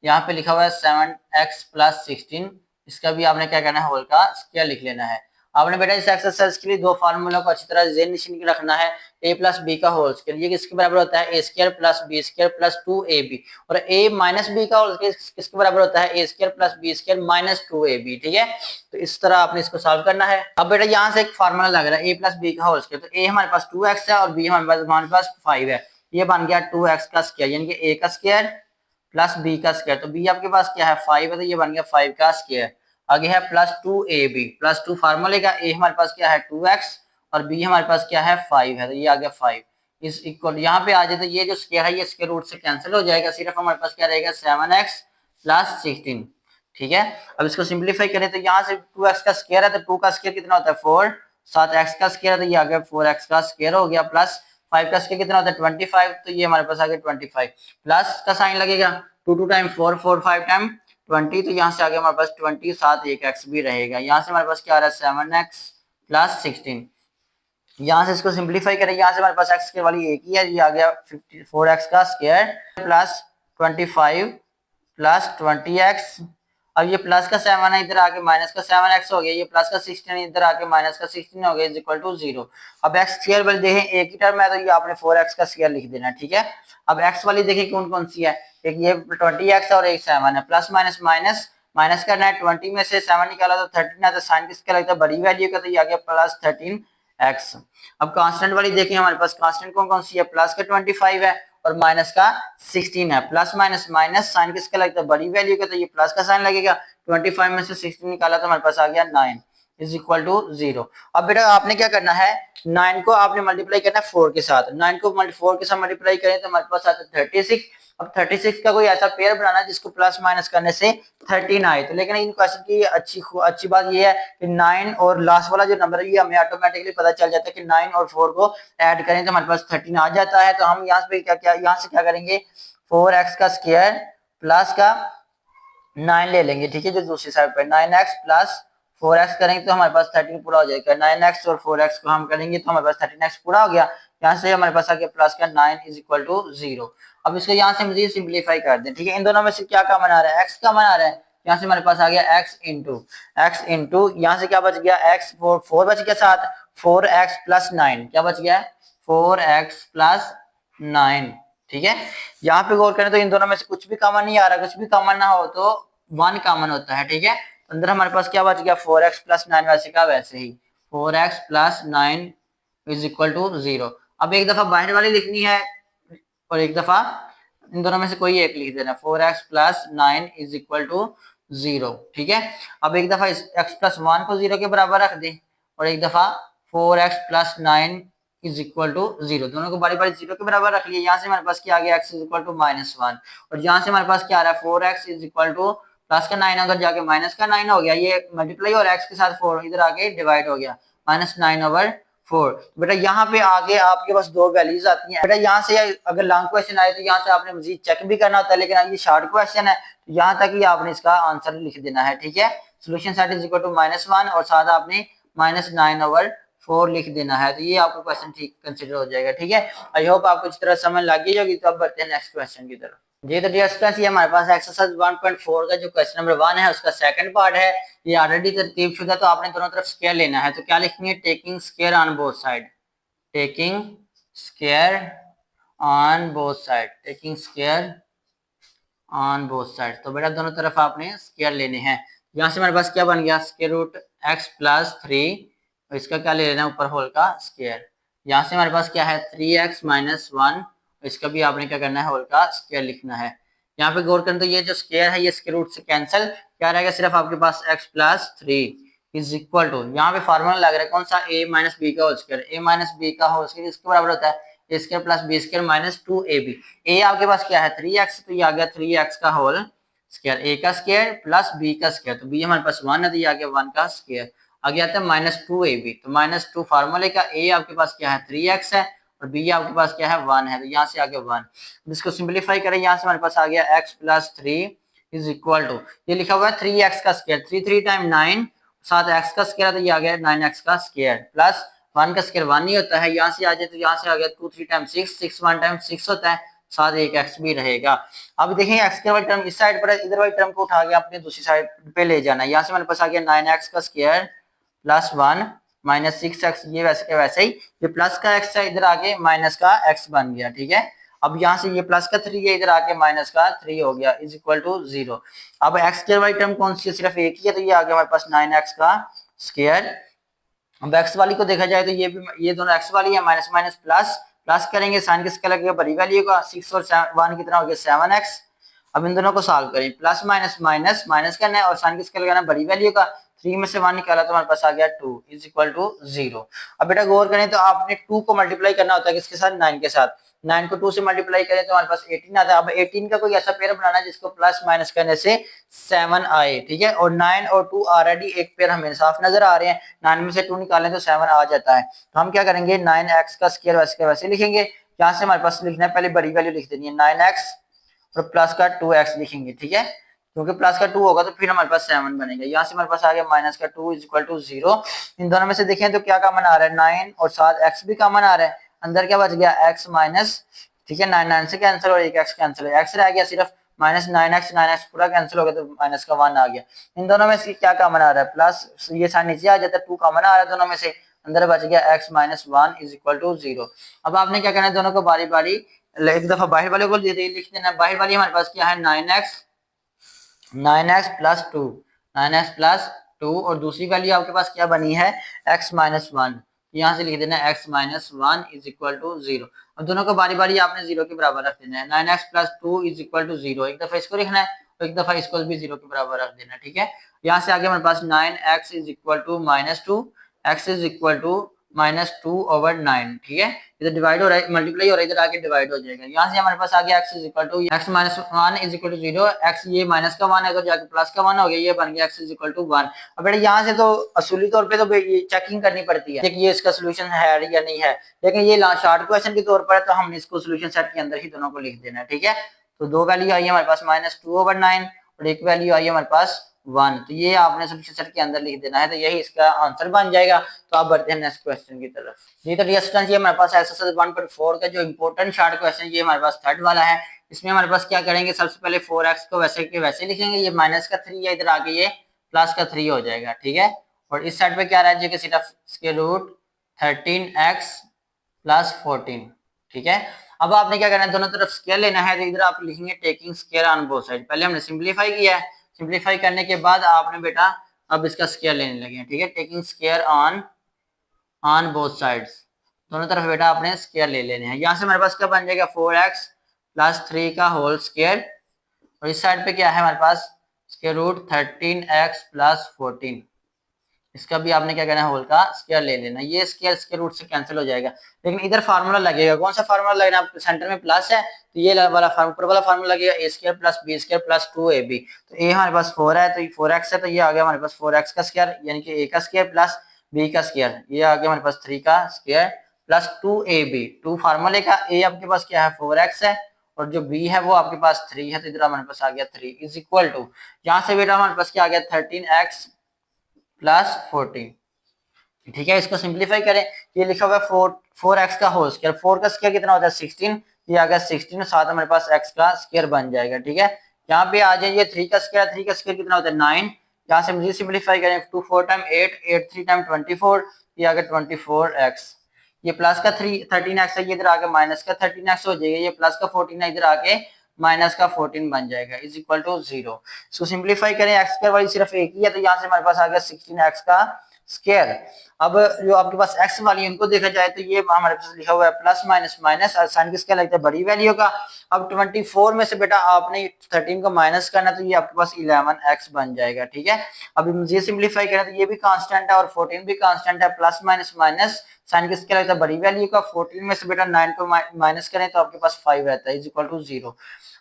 यहाँ पे लिखा हुआ है 7x प्लस 16। इसका भी आपने क्या करना है, होल का स्क्वायर लिख लेना है। आपने बेटा इस एक्सरसाइज के लिए दो फार्मूला को अच्छी तरह जेन रखना है। a प्लस बी का होल स्क्वायर ये किसके बराबर होता है, a square plus b square plus 2ab, और a माइनस बी का होल स्क्वायर किसके बराबर होता है, a square plus b square minus 2ab, ठीक है। तो इस तरह आपने इसको सॉल्व करना है। अब बेटा यहाँ से एक फार्मूला लग रहा है a प्लस बी का होल स्क्वायर, तो a हमारे पास 2x है और b हमारे पास 5 है। ये बन गया 2x का स्क्वायर यानी कि a का स्क्वायर प्लस b का स्क्वायर, तो b आपके पास क्या है 5 है, तो ये बन गया 5 का स्क्वायर। आगे है प्लस 2ab, प्लस 2 फार्मूले का, a हमारे पास क्या है 2x और b हमारे पास क्या है 5 है, तो ये आ गया 5 इस इक्वल। यहाँ पे आ जाए तो ये जो स्क्वायर है ये स्क्वायर रूट से कैंसिल हो जाएगा, सिर्फ हमारे पास क्या रहेगा 7x प्लस 16, ठीक है। अब इसको सिंप्लीफाई करें तो यहाँ से 2x का स्क्वायर है, तो 2 का स्क्वायर कितना होता है 4, 7x का स्क्वायर है तो ये आ गया 4x का स्क्वायर हो गया, प्लस 5 का स्क्वायर कितना होता है 25, तो ये हमारे पास आ गया 25, प्लस का साइन लगेगा, 2 टाइम 4, 4 5 टाइम 20, तो यहाँ से आगे हमारे पास 20 साथ एक एक्स भी रहेगा। यहाँ से हमारे पास क्या आ रहा है 7x प्लस 16। यहाँ से इसको सिंप्लीफाई करें, यहाँ से हमारे पास एक्स स्क्वायर वाली एक ही है, ये आ गया 54x का स्क्वायर प्लस 25 प्लस 20x। अब ये प्लस का 7 है, इधर आके माइनस का 7x हो गया, ये प्लस का 16 इधर आके माइनस का 16 हो गया, इज इक्वल टू 0। अब x स्क्वायर वाली देखें एक ही टर्म है, तो ये आपने 4x का स्क्वायर लिख देना, ठीक है। अब x वाली देखें कौन कौन सी है, एक ये 20x और एक 7 है, प्लस माइनस माइनस माइनस करना है, 20 में से 7 निकाला तो 13 है, तो साइन किसका लगता है बड़ी वैल्यू का, तो ये आ गया प्लस 13x। अब कांस्टेंट वाली देखें, हमारे पास कांस्टेंट कौन कौन सी है, प्लस का 25 है और माइनस का 16 है, प्लस माइनस माइनस साइन किसका लगता है बड़ी वैल्यू का, तो ये प्लस का साइन लगेगा, 25 में से 16 निकाला तो हमारे पास आ गया 9 इज इक्वल टू 0। अब बेटा आपने क्या करना है, 9 को आपने मल्टीप्लाई करना है 4 के साथ, 9 को 4 के साथ मल्टीप्लाई करें तो हमारे पास आता है 36। अब 36 का कोई ऐसा पेयर बनाना है जिसको प्लस माइनस करने से 13 आए, तो लेकिन इन क्वेश्चन की अच्छी बात ये है कि 9 और लास्ट वाला जो नंबर है ये हमें ऑटोमेटिकली पता चल जाता है कि 9 और 4 को ऐड करें तो हमारे पास 13 आ जाता है। तो हम यहाँ पे यहाँ से क्या करेंगे, 4x का स्क्वायर प्लस का 9 ले लेंगे, ठीक है, जो दूसरी साइड पर 9x प्लस 4x करेंगे तो हमारे पास 13 पूरा हो जाएगा, 9x और 4x को हम करेंगे तो हमारे पास 13x पूरा हो गया। यहाँ से हमारे पास आ गया प्लस का 9 इज इक्वल टू 0। अब इसको यहाँ से मजीद सिंप्लीफाई कर दें, ठीक है। इन दोनों में से क्या कॉमन आ रहा है, x कॉमन आ रहा है, यहाँ से हमारे पास आ गया x इंटू यहाँ से क्या बच गया x, 4 बच गया, साथ 4x प्लस 9 क्या बच गया 4x प्लस 9, ठीक है। यहाँ पे गौर करें तो इन दोनों में से कुछ भी कॉमन नहीं आ रहा, कुछ भी कॉमन ना हो तो 1 कॉमन होता है, ठीक है। अंदर हमारे पास क्या बच गया 4x प्लस 9 वैसे का वैसे ही, 4x plus 9 is equal to 0। अब एक दफा बाहर वाली लिखनी है और एक दफा इन दोनों में से कोई एक लिख देना, 4x plus 9 is equal to 0, ठीक है। अब एक दफा इस x प्लस 1 को 0 के बराबर रख दें और एक दफा 4x plus 9 is equal to 0, दोनों को बारी बारी 0 के बराबर रख लिया। यहाँ से हमारे पास क्या आ गया x इज इक्वल टू -1 और यहाँ से हमारे पास क्या आ रहा है 4x is equal two plus का 9 अगर जाके माइनस का 9 हो गया, ये मल्टीप्लाई और x के साथ 4 इधर आके डिवाइड हो गया, -9/4। बेटा यहाँ पे आगे आपके पास दो वैल्यूज आती हैं। बेटा यहाँ से अगर लॉन्ग क्वेश्चन आए तो यहाँ से आपने मजीद चेक भी करना होता है, लेकिन ये शॉर्ट क्वेश्चन है तो यहाँ तक ही आपने इसका आंसर लिख देना है, ठीक है। Solution set is equal to -1 और साथ आपने -9/4 लिख देना है, तो ये आपका क्वेश्चन ठीक कंसिडर हो जाएगा, ठीक है। आई होप आपको इस तरह समझ लग गई होगी। तो अब बढ़ते हैं नेक्स्ट क्वेश्चन की तरफ। जी तो डियर स्टूडेंट्स, ये हमारे पास एक्सरसाइज 1.4 का जो क्वेश्चन नंबर 1 है उसका सेकंड पार्ट है। ये ऑलरेडी तरतीब शुदा, तो आपने दोनों तरफ स्क्वायर लेना है। तो क्या लिखनी है, taking square on both side, taking square on both side, taking square on both side. तो बेटा दोनों तरफ आपने स्क्वायर लेने हैं। यहाँ से हमारे पास क्या बन गया स्क्वायर रूट x प्लस 3, और इसका क्या ले लेना है ऊपर होल का स्क्वायर। यहाँ से हमारे पास क्या है 3x माइनस 1, इसका भी आपने क्या करना है होल का स्क्वायर लिखना है। यहाँ पे गौर करें तो ये जो स्क्वायर है ये स्क्वायर रूट से कैंसिल, क्या रहेगा सिर्फ आपके पास x plus 3 is equal to, यहाँ पे फार्मूला लग रहा है कौन सा, a माइनस बी का whole square. a minus b का होल स्क्वायर इसके बराबर होता है a square plus b square minus 2ab। ए आपके पास क्या है 3x, तो ये आ गया 3x का होल स्क्वायर, ए का स्क्वायर प्लस बी का स्क्वायर, तो बी हमारे पास 1 है तो ये आ गया 1 का स्क्वायर। आगे आता है -2ab, तो -2 फार्मूले का, ए आपके पास क्या है 3x है और बी आपके पास क्या है 1 है, तो यहाँ से आ गया 1। इसको सिंप्लीफाई करें, यहाँ से हमारे पास आ गया x plus 3 is equal to, ये लिखा हुआ है 3x का स्क्वायर, 3 3 टाइम 9, साथ x का स्क्वायर, तो ये आ गया 9x का स्क्वायर प्लस 1 का स्क्वायर 1 ही होता है, यहाँ से आ जाए तो यहाँ से आ गया 2 3 टाइम 6, 6 1 टाइम 6 होता है, साथ एक x भी रहेगा। अब देखें x के वाली टर्म इस साइड पर है, इधर वाली टर्म को उठा के अपने दूसरी साइड पे ले जाना है। यहाँ से हमारे पास आ गया 9x का स्क्वायर प्लस 1 माइनस 6x, ये वैसे के वैसे ही, ये प्लस का x है, इधर आके माइनस का x बन गया, ठीक है। अब यहाँ से ये प्लस का 3 है, इधर आके माइनस का 3 हो गया, इज इक्वल टू 0। अब x के वाली टर्म कौन सी है, सिर्फ एक ही है, तो ये आ गया हमारे पास 9x का स्क्वायर। अब x वाली को देखा जाए तो ये भी, ये दोनों x वाली है, माइनस माइनस प्लस, प्लस करेंगे साइन किसका लगेगा बड़ी वैल्यू का, 6 और 1 कितना हो गया 7x। अब इन दोनों को सॉल्व करें, प्लस माइनस माइनस माइनस करना है और साइन किसका लगाना बड़ी वैल्यू का, 3 में से 1 निकाला तो हमारे पास आ गया 2 इज इक्वल टू 0। अब बेटा गौर करें तो आपने 2 को मल्टीप्लाई करना होता है किसके साथ, 9 के साथ, 9 को 2 से मल्टीप्लाई करें तो हमारे पास 18 आता है। अब 18 का कोई ऐसा पेयर बनाना है जिसको प्लस माइनस करने से 7 आए, ठीक है, और 9 और 2 ऑलरेडी एक पेयर हमें साफ नजर आ रहे हैं, 9 में से 2 निकालें तो 7 आ जाता है, तो हम क्या करेंगे 9x का स्क्वायर वैसे के वैसे लिखेंगे। यहाँ से हमारे पास लिखना है, पहले बड़ी वैल्यू लिख देनी है 9x और प्लस का 2x लिखेंगे, ठीक है, क्योंकि प्लस का 2 होगा तो फिर हमारे पास 7 बनेगा। यहाँ से हमारे पास आ गया माइनस का 2 इज इक्वल टू 0। इन दोनों में से देखें तो क्या कॉमन आ रहा है 9 और साथ x भी कॉमन आ रहा है, अंदर क्या बच गया x माइनस, ठीक है, 9 9 से कैंसिल और एक x कैंसिल है, x रह गया सिर्फ माइनस 9x पूरा कैंसिल हो गया तो माइनस का 1 आ गया। इन दोनों में से क्या कॉमन आ रहा है प्लस, ये साइन नीचे आ जाता है, 2 कॉमन आ रहा है दोनों में से, अंदर बच गया x minus 1 is equal to 0। अब आपने क्या करना है, दोनों को बारी बारी एक दफा बाहर वाले को लिख देना, बाहर वाली हमारे पास क्या है 9x प्लस 2, 9x प्लस 2 और दूसरी वैल्यू आपके पास क्या बनी है x माइनस 1, यहाँ से लिख देना x minus 1 is equal to 0। अब दोनों को बारी बारी आपने 0 के बराबर रख देना है, 9x plus 2 is equal to 0, एक दफा इसको लिखना है और एक दफा इसको भी 0 के बराबर रख देना, ठीक है। यहाँ से आगे हमारे पास 9x is equal to minus 2, x is equal to -2/9, ठीक है, इधर डिवाइड हो रहा है, मल्टीप्लाई हो रहा है, इधर आके डिवाइड हो जाएगा। यहाँ से हमारे पास आ गया x is equal to x minus 1 is equal to 0, x ये माइनस का 1 है तो जाके प्लस का 1 हो गया, ये बन गया x इज इक्वल टू 1। अब बेटा यहाँ से तो असूली तौर पे तो ये चेकिंग करनी पड़ती है देखिए ये इसका सोल्यूशन है या नहीं है, लेकिन ये शॉर्ट क्वेश्चन के तौर पर है तो हमने इसको सोल्यूशन सेट के अंदर ही दोनों को लिख देना है, ठीक है। तो दो वैल्यू आई है हमारे पास -2/9 और एक वैल्यू आई है हमारे पास 1, तो ये आपने सोल्यूशन सेट के अंदर लिख देना है, तो यही इसका आंसर बन जाएगा। तो आप बढ़ते हैं नेक्स्ट क्वेश्चन की तरफ। जी तो डियर स्टूडेंट्स, ये हमारे पास एक्सरसाइज 1.4 का जो इंपॉर्टेंट शॉर्ट क्वेश्चन ये हमारे पास थर्ड वाला है। इसमें हमारे पास क्या करेंगे, सबसे पहले 4x को वैसे के वैसे लिखेंगे, ये माइनस का 3 है, इधर आगे ये प्लस का 3 हो जाएगा, ठीक है। और इस साइड पे क्या रह जाएगा सिर्फ स्क्वायर रूट 13x प्लस 14, ठीक है। अब आपने क्या करना है, दोनों तरफ स्क्वायर लेना है, तो इधर आप लिखेंगे taking square on both side. पहले हमने सिंप्लीफाई किया है, सिंप्लीफाई करने के बाद आपने बेटा अब इसका स्क्वायर लेने लगे हैं, ठीक है, taking square on both sides, दोनों तरफ बेटा आपने स्क्वायर ले लेने हैं। यहाँ से हमारे पास क्या बन जाएगा 4x प्लस 3 का होल स्क्वायर, और इस साइड पे क्या है हमारे पास स्क्वायर रूट 13x प्लस 14, इसका भी आपने क्या करना है होल का स्क्वायर ले लेना, ये स्क्वायर स्क्वायर रूट से कैंसिल हो जाएगा, लेकिन इधर फार्मूला लगेगा, कौन सा फार्मूला लगेगा, आप सेंटर में प्लस है तो ये वाला ऊपर वाला फार्मूला लगेगा a square plus b square plus 2ab। तो a हमारे पास 4 है तो ये 4x है, तो ये आ गया हमारे पास 4x का स्क्वायर यानी कि a का स्क्वायर प्लस b का स्क्वायर, ये आ गया हमारे पास 3 का स्क्वायर प्लस 2ab। 2 फार्मूले का, a आपके पास क्या है 4x है और जो b है वो आपके पास 3 है, तो इधर हमारे पास आ गया 3 इज इक्वल टू, यहाँ से बेटा हमारे पास क्या आ गया 13x प्लस 14, ठीक है। इसको सिंप्लीफाई करें, ये लिखा हुआ है 4x का होल स्क्वायर, 4 का स्क्वायर कितना होता है 16, ये आ गया 16 और साथ हमारे पास x का स्क्वायर बन जाएगा, ठीक है। यहाँ पे आ जाइए 3 का स्क्वायर, 3 का स्क्वायर कितना होता है 9, यहाँ से मुझे सिंप्लीफाई करें 2 4 टाइम 8, 8 3 टाइम 24, ये आ गया 24x, ये प्लस का 13x है, ये इधर आके माइनस का 13x हो जाएगा, ये प्लस का 14 है, इधर आके माइनस का 14 बन जाएगा इज इक्वल टू 0। इसको सिंप्लीफाई करें, x स्क्वायर वाली सिर्फ एक ही है, तो यहाँ से हमारे पास आ गया 16x का स्क्वायर। अब जो आपके पास x वाली उनको देखा जाए तो ये हमारे पास लिखा हुआ है प्लस माइनस माइनस, साइन किसका लगता है बड़ी वैल्यू का। अब 24 में से बेटा आपने 13 को माइनस करना, तो ये आपके पास 11x बन जाएगा, ठीक है। अब मुझे सिंप्लीफाई करना तो ये भी कांस्टेंट है और 14 भी कांस्टेंट है, प्लस माइनस माइनस साइन किसके लगता है, बड़ी वैल्यू का। 14 में से बेटा 9 को माइनस करें तो आपके पास 5 रहता है, इज इक्वल टू 0।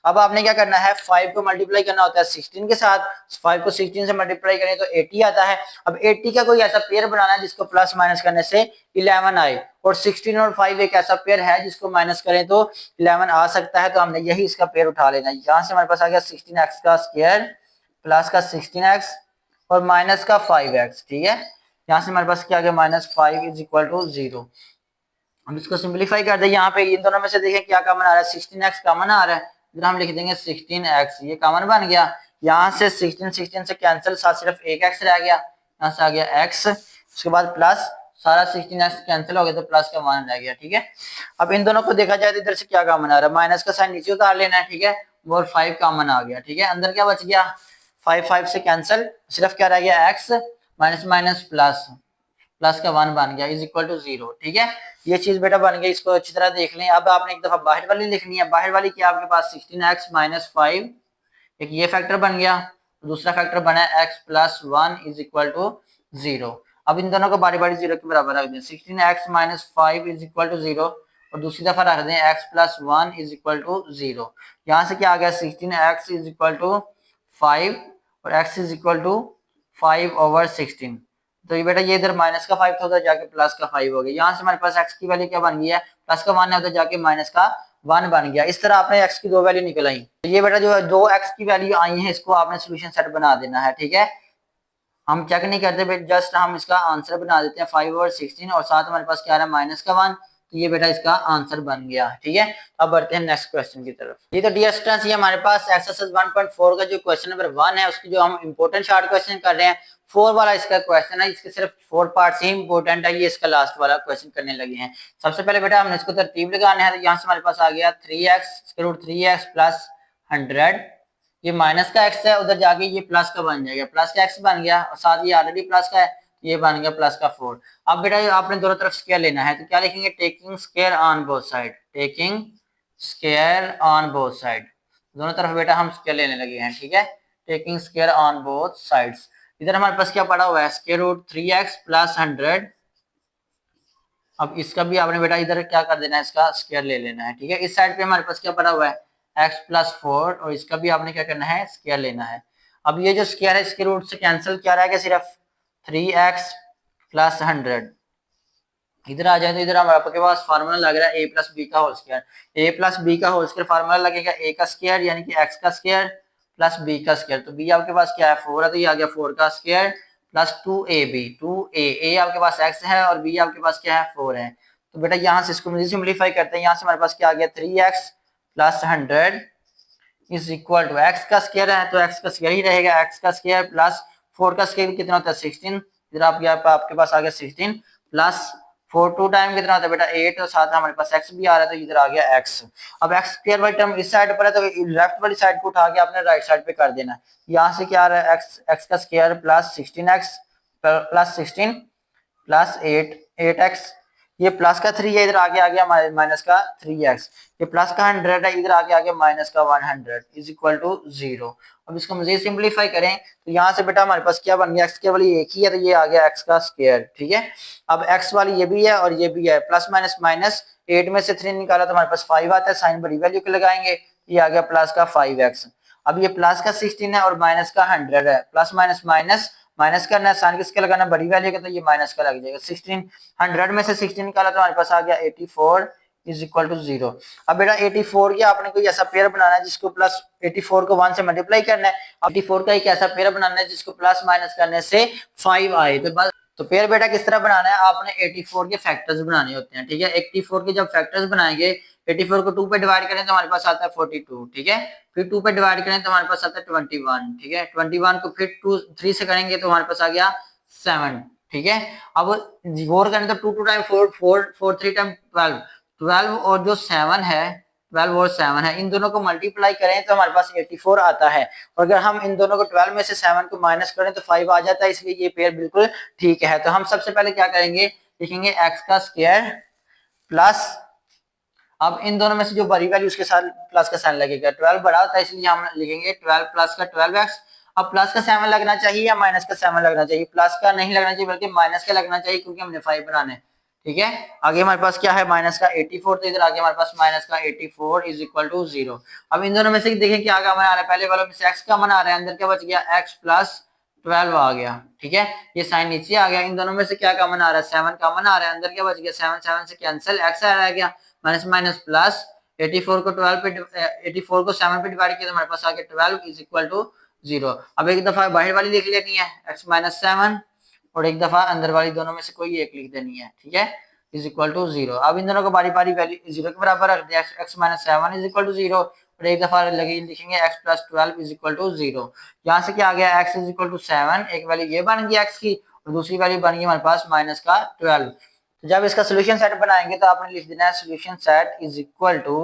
अब आपने क्या करना है, 5 को मल्टीप्लाई करना होता है 16 के साथ। 5 को 16 से मल्टीप्लाई करें तो 80 आता है। अब 80 का कोई ऐसा पेयर बनाना है जिसको प्लस माइनस करने से 11 आए, और 16 और 5 एक ऐसा पेयर है जिसको माइनस करें तो 11 आ सकता है, तो हमने यही इसका पेयर उठा लेना है। यहाँ से हमारे पास आ गया 16x का स्क्वायर प्लस का 16x और माइनस का 5x, ठीक है। यहाँ से हमारे पास क्या आ गया, -5 इज इक्वल टू 0। हम इसको सिंपलीफाई कर दे, यहाँ पे इन दोनों में से देखें क्या कॉमन आ रहा है, 16x कॉमन आ रहा है, इधर हम लिख देंगे 16x, ये कॉमन बन गया। यहाँ से 16 से कैंसिल, साथ सिर्फ एक x रह गया, यहाँ से आ गया x, उसके बाद प्लस सारा 16x कैंसिल हो गया तो प्लस का 1 रह गया, ठीक है। अब इन दोनों को देखा जाए तो इधर से क्या कॉमन आ रहा है, माइनस का साइन नीचे उतार लेना है, ठीक है, और 5 कॉमन आ गया, ठीक है। अंदर क्या बच गया, 5 से कैंसिल, सिर्फ क्या रह गया x, minus minus plus, plus का 1 बन गया, इज इक्वल टू 0, ठीक है। ये चीज बेटा बन गई, इसको अच्छी तरह देख लें। अब आपने एक दफा बाहर वाली लिखनी है, बाहर वाली क्या आपके पास 16x माइनस 5, एक ये फैक्टर बन गया, दूसरा फैक्टर बना x plus 1 is equal to 0। अब इन दोनों को बारी बारी 0 के बराबर रख दें, 16x minus 5 is equal to 0, और दूसरी दफा रख दें x plus 1 is equal to 0। यहाँ से क्या आ गया, 16x इज इक्वल टू 5 और x इज इक्वल टू 5/16। तो ये बेटा ये इधर माइनस का 5 था, उधर जाके प्लस का 5 हो गया। यहाँ से हमारे पास x की वैल्यू क्या बन गई है, प्लस का 1 है, उधर जाके माइनस का 1 बन गया। इस तरह आपने x की दो वैल्यू निकल आई। तो ये बेटा जो दो x की वैल्यू आई है, इसको आपने सोल्यूशन सेट बना देना है, ठीक है। हम चेक नहीं करते, जस्ट हम इसका आंसर बना देते हैं 5/16, और साथ हमारे पास क्या आ रहा है, माइनस का 1, तो ये बेटा इसका आंसर बन गया, ठीक है। अब बढ़ते हैं नेक्स्ट क्वेश्चन की तरफ। ये तो डियर स्टूडेंट्स, ये हमारे पास एक्सरसाइज 1.4 का जो क्वेश्चन नंबर 1 है, उसकी जो हम इंपॉर्टेंट शॉर्ट क्वेश्चन कर रहे हैं, 4 वाला इसका क्वेश्चन है, इसके सिर्फ 4 पार्ट्स ही इंपॉर्टेंट है, ये इसका लास्ट वाला क्वेश्चन करने लगे हैं। सबसे पहले बेटा हमने इसको तरतीब लगाना है, तो यहाँ से हमारे पास आ गया 3x प्लस 100, ये माइनस का x है, उधर जाके ये प्लस का बन जाएगा, प्लस का x बन गया, और साथ ये ऑलरेडी प्लस का है, ये बन गया प्लस का 4। अब बेटा आपने दोनों तरफ स्क्वायर लेना है, तो क्या लिखेंगे, taking square on both side, taking square on both side, दोनों तरफ बेटा हम स्क्वायर लेने लगे हैं, ठीक है, taking square on both sides. इधर हमारे पास क्या पड़ा हुआ है, स्क्वायर रूट 3x प्लस 100। अब इसका भी आपने बेटा इधर क्या कर देना है, इसका स्क्वायर ले लेना है, ठीक है। इस साइड पे हमारे पास क्या पड़ा हुआ है, x प्लस 4, और इसका भी आपने क्या करना है, स्क्वायर लेना है। अब ये जो स्क्वायर है, इसके रूट से कैंसिल क्या रहेगा, सिर्फ 3x प्लस 100। इधर आ जाए तो इधर आपके पास फार्मूला लग रहा है a प्लस बी का whole square, a plus B का होल स्क्वायर फार्मूला लगेगा a का स्क्वायर यानी कि x का स्क्वायर प्लस b का स्क्वायर। तो b आपके पास क्या है, 4 है, तो ये आ गया 4 का स्क्वायर प्लस 2ab, 2a आपके पास x है और b आपके पास क्या है, 4 है। तो बेटा यहाँ से इसको सिंपलीफाई करते हैं, यहाँ से हमारे पास क्या आ गया, 3x plus 100 is equal to, x का स्क्वायर है तो x का स्क्वायर ही रहेगा, x का स्क्वायर प्लस 4 का स्क्वायर कितना होता है, 16। इधर आपके पास आ गया 16 प्लस 4, 2 टाइम कितना होता है बेटा 8, और साथ हमारे पास x भी आ रहा है, तो इधर आ गया x। अब x स्क्वायर वाली टर्म इस साइड पर है, तो लेफ्ट वाली साइड को उठा के आपने राइट साइड पे कर देना है। यहाँ से क्या आ रहा है, x का square plus 16x plus 16 plus 8x, ये प्लस का 3 है, इधर आगे आ गया माइनस का 3x, ये प्लस का 100 है, इधर आगे आ गया माइनस का 100 इज इक्वल टू 0। अब इसको मजीद सिंपलीफाई करें तो यहाँ से बेटा हमारे पास क्या बन गया, x के वाली एक ही है, तो ये आ गया x का स्क्वायर, ठीक है। अब x वाली ये भी है और ये भी है, प्लस माइनस माइनस, 8 में से 3 निकाला तो हमारे पास 5 आता है, साइन बड़ी वैल्यू के लगाएंगे, ये आ गया प्लस का 5x। अब ये प्लस का 16 है और माइनस का 100 है, प्लस माइनस माइनस, माइनस करना है, साइन किसके लगाना, बड़ी वैल्यू का, तो ये माइनस का लग जाएगा। 16 100 में से 16 निकाला तो हमारे पास आ गया 84 इज इक्वल टू 0। अब बेटा 84 की आपने कोई ऐसा पेयर बनाना है जिसको प्लस 84 को 1 से मल्टीप्लाई करना है, 84 का एक ऐसा पेयर बनाना है जिसको प्लस माइनस करने से 5 आए, तो बस। तो पेयर बेटा किस तरह बनाना है, आपने 84 के फैक्टर्स बनाने होते हैं, ठीक है। 84 के जब फैक्टर्स बनाएंगे, 84 को 2 पे डिवाइड करें तो हमारे पास आता है 42, ठीक है, फिर 2 पे डिवाइड करें तो हमारे पास आता है 21, ठीक है, 21 को फिर 3 से करेंगे तो हमारे पास आ गया 7, ठीक है। अब गौर करें तो 2 टाइम 4, 4 3 टाइम 12, 12 और जो 7 है, 12 और 7 है, इन दोनों को मल्टीप्लाई करें तो हमारे पास 84 आता है, और अगर हम इन दोनों को 12 में से 7 को माइनस करें तो 5 आ जाता है, इसलिए ये पेयर बिल्कुल ठीक है। तो हम सबसे पहले क्या करेंगे, लिखेंगे x का स्क्वायर प्लस, अब इन दोनों में से जो बड़ी वैल्यू उसके साथ प्लस का साइन लगेगा, 12 बड़ा होता है इसलिए हम लिखेंगे 12 प्लस का 12x। अब प्लस का 7 लगना चाहिए या माइनस का 7 लगना चाहिए, प्लस का नहीं लगना चाहिए बल्कि माइनस का लगना चाहिए, क्योंकि हमने 5 बनाना है, ठीक है। आगे हमारे पास क्या है, माइनस का 84, तो इधर आगे हमारे पास माइनस का 84 इज इक्वल टू 0। अब इन दोनों में से देखें क्या कॉमन आ रहा है, पहले वालों में से x कॉमन आ रहा है, अंदर क्या बच गया, x प्लस 12 आ गया। ठीक है, ये साइन नीचे आ गया। इन दोनों में से क्या कॉमन आ रहा है, 7 कॉमन आ रहा है, अंदर क्या बच गया, 7 7 से कैंसिल, x आ रह गया, माइनस माइनस प्लस 84 को 12 पे 84 को 7 पे डिवाइड किया तो हमारे पास आ गया 12 इज इक्वल टू 0। अब एक दफा बाहर वाली लिख लेनी है, x माइनस 7, और एक दफा अंदर वाली, दोनों में से कोई एक लिख देनी है। ठीक है, इज इक्वल टू 0। अब इन दोनों को बारी बारी वैल्यू 0 के बराबर रख दिया, x minus 7 is equal to 0, और एक दफा लगे लिखेंगे x plus 12 is equal to 0। यहाँ से क्या आ गया, x इज इक्वल टू 7, एक वैल्यू ये बन गई x की, और दूसरी वैल्यू बन गई हमारे पास माइनस का 12। तो जब इसका सोल्यूशन सेट बनाएंगे तो आपने लिख देना है solution set is equal to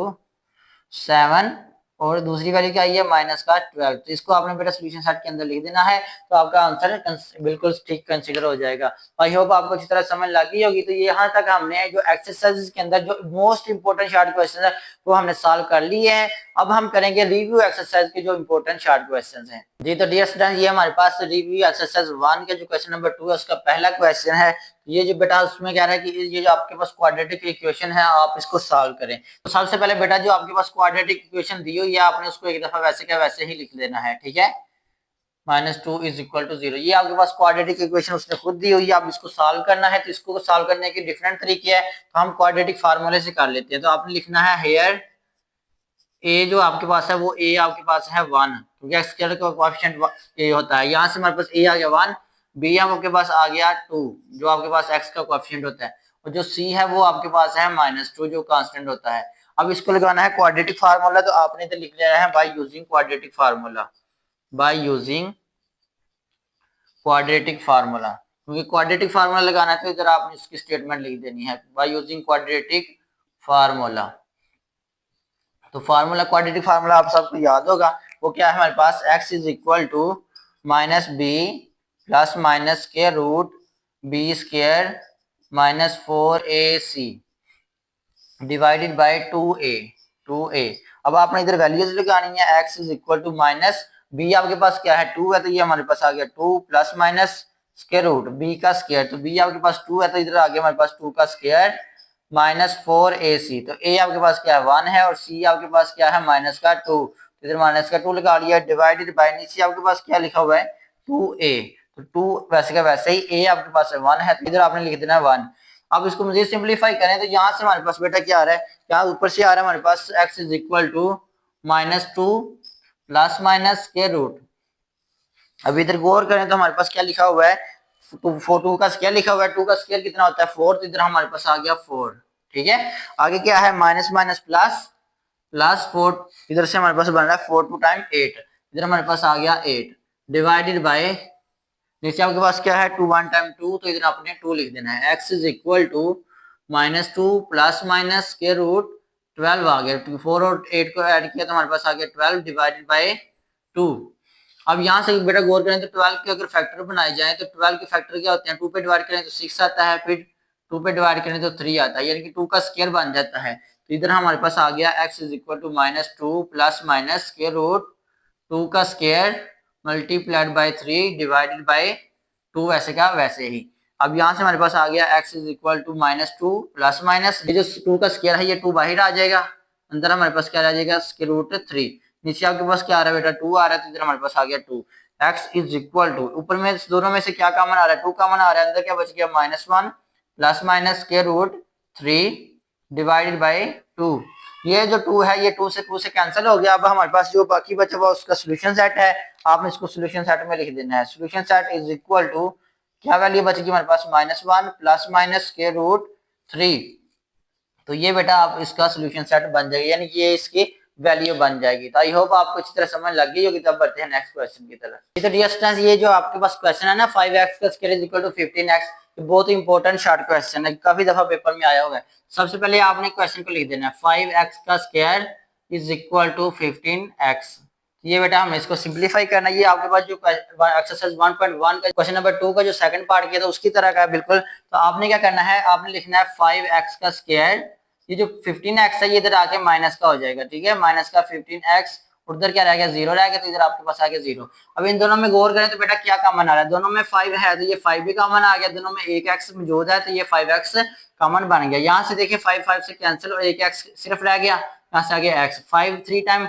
7, और दूसरी वैल्यू क्या आई है, माइनस का 12। तो इसको आपने बेटा सोल्यूशन सेट के अंदर लिख देना है, तो आपका आंसर बिल्कुल ठीक कंसीडर हो जाएगा। आई होप आपको अच्छी तरह समझ लग गई होगी। तो यहाँ तक हमने जो एक्सरसाइज के अंदर जो मोस्ट इंपोर्टेंट शॉर्ट क्वेश्चन है वो हमने सॉल्व कर लिए हैं। अब हम करेंगे रिव्यू एक्सरसाइज के जो इंपॉर्टेंट शॉर्ट क्वेश्चन हैं। जी तो डियर स्टूडेंट, ये हमारे पास रिव्यू एक्सरसाइज 1 के जो क्वेश्चन नंबर 2 है उसका पहला क्वेश्चन है। ये जो बेटा उसमें कह रहा है कि ये जो आपके पास क्वाड्रेटिक इक्वेशन है आप इसको सॉल्व करें। तो सबसे पहले बेटा जो आपके पास क्वाड्रेटिक इक्वेशन दी हुई है आपने उसको एक दफा वैसे क्या वैसे ही लिख देना है। ठीक है, -2 इज इक्वल टू 0, ये आपके पास क्वाड्रेटिक इक्वेशन उसने खुद दी हुई है, आप इसको सॉल्व करना है। तो इसको सॉल्व करने के डिफरेंट तरीके हैं, तो हम क्वाड्रेटिक फार्मूले से कर लेते हैं। तो आपने लिखना है हेयर ए जो आपके पास है वो ए आपके पास है 1, क्योंकि एक्स स्क्वायर का कोएफिशिएंट ए होता है। यहाँ से हमारे पास ए आ गया 1, बी आपके पास आ गया 2 जो आपके पास एक्स का कोएफिशिएंट होता है, और जो सी है वो आपके पास है -2 जो कांस्टेंट होता है। अब इसको लगाना है क्वाड्रेटिक फार्मूला, तो आपने इधर लिख लिया है by using quadratic formula, bye using quadratic formula, क्योंकि क्वाड्रेटिक फार्मूला लगाना है तो इधर आपने इसकी स्टेटमेंट लिख देनी है बाय यूजिंग क्वाड्रेटिक फार्मूला। तो फार्मूला क्वाड्रेटिक फार्मूला आप सबको याद होगा, वो क्या है हमारे पास, x is equal to minus B plus minus के root b square minus 4ac divided by 2a। अब आपने इधर वैल्यूज लगानी है, x is equal to minus b आपके पास क्या है 2 है, तो ये हमारे पास आ गया 2 plus minus square root B का स्क्वायर, तो बी आपके पास 2 है तो इधर आ गया हमारे पास 2 का स्क्वायर -4ac। तो a आपके पास क्या है 1 है, और c आपके पास क्या है माइनस का 2, इधर माइनस का 2 लगा लिया, डिवाइडेड बाय नीचे आपके पास क्या लिखा हुआ है 2a, तो 2 वैसे का वैसे ही, a आपके पास 1 है तो इधर आपने लिख देना है 1। अब इसको मुझे सिंपलीफाई करें तो यहाँ से हमारे पास बेटा क्या आ रहा है, यहाँ ऊपर से आ रहा है हमारे पास x is equal to -2 plus minus के रूट। अब इधर गौर करें तो हमारे पास क्या लिखा हुआ है, 2 का स्क्वायर लिखा हुआ है, 2 का स्क्वायर कितना होता है 4, तो इधर हमारे पास आ गया 4। ठीक है, आगे क्या है माइनस माइनस प्लस प्लस 4, इधर से हमारे पास बन रहा है 4 2 टाइम 8, इधर हमारे पास आ गया 8 डिवाइडेड बाय नीचे आपके पास क्या है 2 1 टाइम 2, तो इधर आपने 2 लिख देना है। x is equal to -2 plus minus के रूट 12 आ गया, 4 और 8 को ऐड किया तो हमारे पास आ गया 12 डिवाइडेड बाय 2। अब यहाँ से बेटा गौर करें तो 12 के अगर फैक्टर बनाए जाए तो 12 के फैक्टर क्या होते हैं, 2 पे डिवाइड करें तो 6 आता है, फिर 2 पे डिवाइड करें तो 3 आता है, यानी कि 2 का स्क्वायर बन जाता है। तो इधर हमारे पास आ गया x is equal to -2 plus minus के रूट 2 का square multiplied by 3 divided by 2 वैसे का वैसे ही। अब यहाँ से हमारे पास आ गया x is equal to -2 plus minus ये जो 2 का स्क्वायर है ये 2 बाहर आ जाएगा, अंदर हमारे पास क्या आ जाएगा स्क्वायर रूट 3, नीचे आपके पास क्या आ रहा है बेटा 2 आ रहा है, तो इधर हमारे पास आ गया 2। x इज इक्वल टू ऊपर में दोनों में से क्या कॉमन आ रहा है 2 कॉमन आ रहा है, अंदर क्या बच गया -1 plus minus square root 3 divided by 2। ये जो 2 है ये 2 से कैंसिल हो गया। अब हमारे पास जो बाकी बचा हुआ उसका सोल्यूशन सेट है, आपने इसको सोल्यूशन सेट में लिख देना है। Solution set is equal to क्या वैल्यू बचेगी हमारे पास -1 प्लस माइनस स्क्वायर रूट 3, तो ये बेटा आप इसका सोल्यूशन सेट बन जाएगा, यानी कि ये इसकी वैल्यू बन जाएगी। तो आई होप आपको अच्छी तरह समझ लग गई होगी। तब बढ़ते हैं नेक्स्ट क्वेश्चन की तरफ। तो डियर स्टूडेंट्स, ये जो आपके पास क्वेश्चन है ना 5x का square is equal to 15x, ये बहुत ही इंपॉर्टेंट शॉर्ट क्वेश्चन है, काफी दफा पेपर में आया हुआ है। सबसे पहले आपने क्वेश्चन को लिख देना है 5x का square is equal to 15x। ये बेटा हमें इसको सिंप्लीफाई करना है। ये आपके पास जो एक्सरसाइज 1.1 का क्वेश्चन नंबर 2 का जो सेकंड पार्ट किया था उसकी तरह का है बिल्कुल। तो आपने क्या करना है, आपने लिखना है 5x का स्क्वायर, ये जो 15x है ये इधर आके माइनस का हो जाएगा, ठीक है, माइनस का 15x, उधर क्या रह गया 0 रह गया, तो इधर आपके पास आ गया 0। अब इन दोनों में गौर करें तो बेटा क्या कॉमन आ रहा है, दोनों में 5 है तो ये 5 भी कॉमन आ गया, दोनों में एक x मौजूद है तो ये 5x कॉमन बन गया। यहाँ से देखिए 5 5 से कैंसिल और एक एक्स सिर्फ रह गया, यहाँ से आ गया एक्स। 5 3 टाइम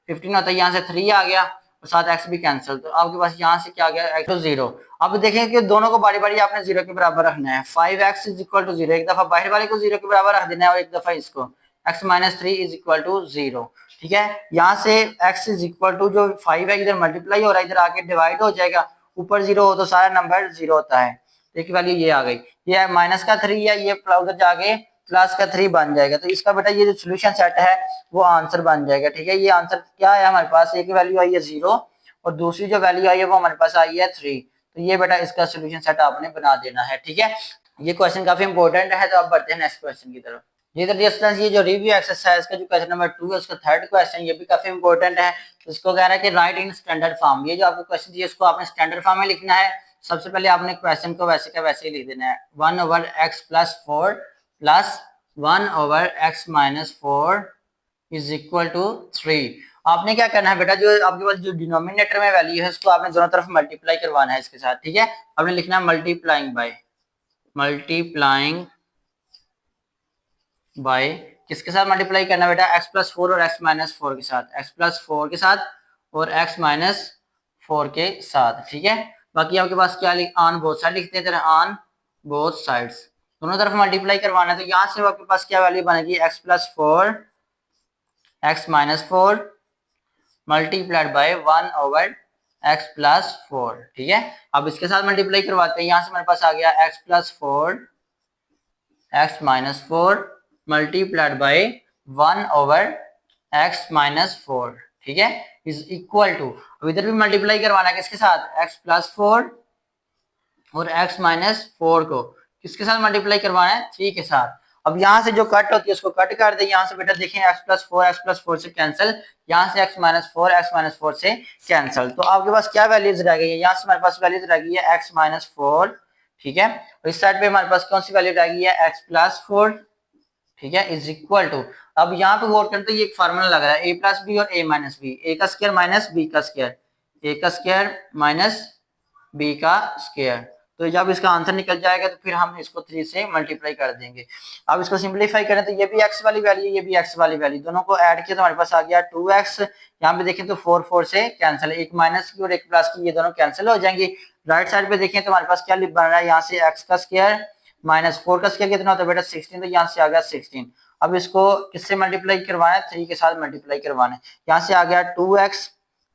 15 होता है, यहाँ से 3 आ गया और साथ एक्स भी कैंसिल, तो आपके पास यहाँ से क्या आ गया एक्स तो 0। अब देखें कि दोनों को बारी बारी आपने 0 के बराबर रखना है। 5x इज इक्वल टू 0, एक दफा बाहर वाले को 0 के बराबर रख देना है और एक दफा इसको x minus 3 is equal to 0। ठीक है, यहाँ से x इज इक्वल टू जो 5 है इधर मल्टीप्लाई हो रहा है, इधर आके डिवाइड हो जाएगा, ऊपर 0 हो तो सारा नंबर 0 होता है। देखिए वैल्यू ये आ गई, ये माइनस का 3 है, ये उधर जाके प्लस का 3 बन जाएगा। तो इसका बेटा ये जो सोल्यूशन सेट है वो आंसर बन जाएगा। ठीक है, ये आंसर क्या है हमारे पास, एक वैल्यू आई है 0 और दूसरी जो वैल्यू आई है वो हमारे पास आई है 3। तो ये बेटा इसका सोल्यूशन सेट आपने बना देना है। ठीक है, ये क्वेश्चन काफी इंपॉर्टेंट है। तो अब बढ़ते हैं नेक्स्ट क्वेश्चन की तरफ। जी तो डियर स्टूडेंट्स, ये जो रिव्यू एक्सरसाइज का जो क्वेश्चन नंबर 2 है उसका थर्ड क्वेश्चन, ये भी काफी इंपॉर्टेंट है। तो इसको कह रहा है कि राइट इन स्टैंडर्ड फॉर्म। ये जो आपको क्वेश्चन दिया इसको आपने स्टैंडर्ड फॉर्म में लिखना है। सबसे पहले आपने क्वेश्चन को वैसे का वैसे ही लिख देना है, 1/x+4 plus 1/x-4 is equal to 3। आपने क्या करना है बेटा, जो आपके पास जो डिनोमिनेटर में वैल्यू है उसको आपने दोनों तरफ मल्टीप्लाई करवाना है इसके साथ। ठीक है, आपने लिखना है मल्टीप्लाइंग बाय किसके साथ मल्टीप्लाई करना है बेटा, x+4 और x-4 के साथ, x+4 के साथ और x-4 के साथ। ठीक है, बाकी आपके पास क्या ऑन बोथ साइड लिखते हैं, ऑन बोथ साइड्स दोनों तरफ मल्टीप्लाई करवाना है। तो यहाँ से आपके पास क्या वैल्यू बनेगी, x+4 x-4 multiplied by 1/x+4। ठीक है, अब इसके साथ मल्टीप्लाई करवाते हैं, यहाँ से हमारे पास आ गया x+4 x-4 multiplied by 1/x-4। ठीक है, इज इक्वल टू, अब इधर भी मल्टीप्लाई करवाना है किसके साथ, x+4 और x-4 को किसके साथ मल्टीप्लाई करवाना है, 3 के साथ। अब यहाँ से जो कट होती है उसको कट कर दे, यहाँ से बेटा देखें x+4 से कैंसिल, यहाँ से x-4 से कैंसिल। तो आपके पास क्या वैल्यूज रह गई है, यहाँ से हमारे पास वैल्यूज रह गई है x-4। ठीक है, और इस साइड पे हमारे पास कौन सी वैल्यू रह गई है, x+4। ठीक है, इज इक्वल टू, अब यहाँ पे गौर करें तो ये एक फार्मूला लग रहा है a+b और a-b, a का स्क्वायर माइनस b का स्क्वायर, a का स्क्वायर माइनस b का स्क्वायर। तो जब इसका आंसर निकल जाएगा तो फिर हम इसको 3 से मल्टीप्लाई कर देंगे। अब इसको सिंपलीफाई करें तो ये भी x वाली वैल्यू, ये भी x वाली वैल्यू, दोनों को ऐड किया तो हमारे पास आ गया 2x। यहाँ पे देखें तो 4 से कैंसिल, एक माइनस की और एक प्लस की, ये दोनों कैंसिल हो जाएंगे। राइट साइड पे देखें तो हमारे पास क्या बन रहा है, यहाँ से x का स्क्वायर माइनस 4 का स्क्वायर कितना होता है बेटा 16, तो यहाँ से आ गया 16। अब इसको किससे मल्टीप्लाई करवाना है, 3 के साथ मल्टीप्लाई करवाना है। यहाँ से आ गया 2x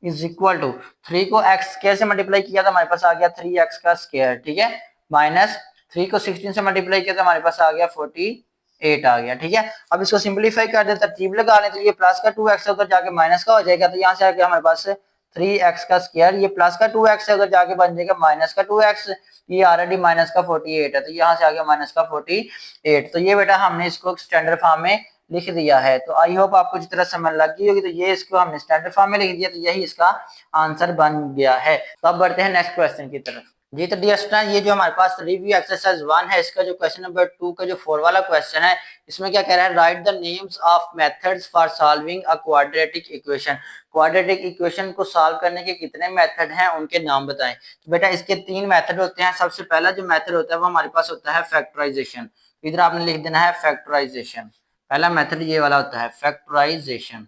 इज इक्वल टू 3 को x स्क्वायर से मल्टीप्लाई किया तो हमारे पास आ गया 3x का स्क्वायर। ठीक है, माइनस 3 को 16 से मल्टीप्लाई किया तो हमारे पास आ गया 48 आ गया। ठीक है, अब इसको सिंपलीफाई कर दे, तरतीब लगा लें तो ये प्लस का 2x उधर जाके माइनस का हो जाएगा, तो यहाँ से आ गया हमारे पास 3x का स्क्वायर, ये प्लस का 2x है उधर जाके बन जाएगा माइनस का 2x, ये ऑलरेडी माइनस का 48 है, तो यहाँ से आ गया माइनस का 48। तो ये बेटा हमने इसको स्टैंडर्ड फॉर्म में लिख दिया है। तो आई होप आपको जिस तरह समझ लग गई होगी। तो ये इसको हमने स्टैंडर्ड फॉर्म में लिख दिया, तो यही इसका आंसर बन गया है। तो अब बढ़ते हैं नेक्स्ट क्वेश्चन की तरफ। जी तो डियर स्टूडेंट, ये जो हमारे पास रिव्यू एक्सरसाइज 1 है, इसका जो क्वेश्चन नंबर 2 का जो 4 वाला क्वेश्चन है, इसमें क्या कह रहा है, right the names of methods for solving a quadratic equation. Quadratic equation को सॉल्व करने के कितने मेथड हैं उनके नाम बताएं। तो बेटा इसके 3 मेथड होते हैं। सबसे पहला जो मेथड होता है वो हमारे पास होता है फैक्टराइजेशन। इधर आपने लिख देना है फैक्टराइजेशन। पहला मेथड ये वाला होता है फैक्टराइजेशन,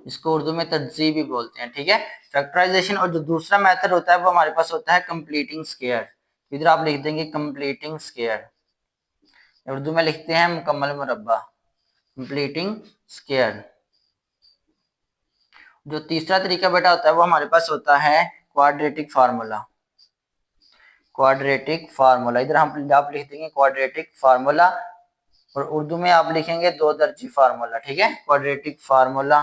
इसको उर्दू में तज्ज़ीब भी बोलते हैं। ठीक है, फैक्टराइजेशन। और जो दूसरा मेथड होता है वो हमारे पास होता है कंप्लीटिंग स्क्वायर। इधर आप लिख देंगे कंप्लीटिंग स्क्वायर, उर्दू में लिखते हैं मुकम्मल मुरब्बा, कंप्लीटिंग स्क्वायर। जो तीसरा तरीका बेटा होता है वो हमारे पास होता है क्वाड्रेटिक फार्मूला। क्वाड्रेटिक फार्मूला, इधर हम आप लिख देंगे क्वाड्रेटिक फार्मूला और उर्दू में आप लिखेंगे 2 दर्जी फार्मूला। ठीक है, क्वाड्रेटिक फार्मूला।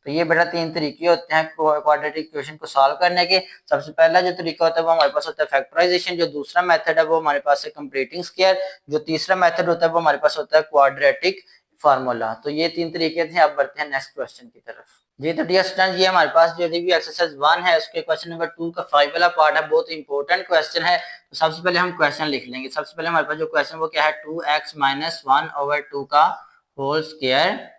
तो ये बेटा 3 तरीके होते हैं क्वाड्रेटिक इक्वेशन को सॉल्व करने के। सबसे पहला जो तरीका होता है वो हमारे पास होता है फैक्टराइजेशन, जो दूसरा मेथड है वो हमारे पास है कंप्लीटिंग स्क्वायर, जो तीसरा मेथड होता है वो हमारे पास होता है क्वाड्रेटिक फार्मूला। तो ये 3 तरीके थे। अब बढ़ते हैं नेक्स्ट क्वेश्चन की तरफ। जी तो डियर स्टूडेंट्स, ये हमारे पास जो रिव्यू एक्सरसाइज 1 है उसके क्वेश्चन नंबर 2 का 5 वाला पार्ट है, बहुत इंपॉर्टेंट क्वेश्चन है। तो सबसे पहले हम क्वेश्चन लिख लेंगे। सबसे पहले हमारे पास जो क्वेश्चन वो क्या है, 2x - 1/2 का whole square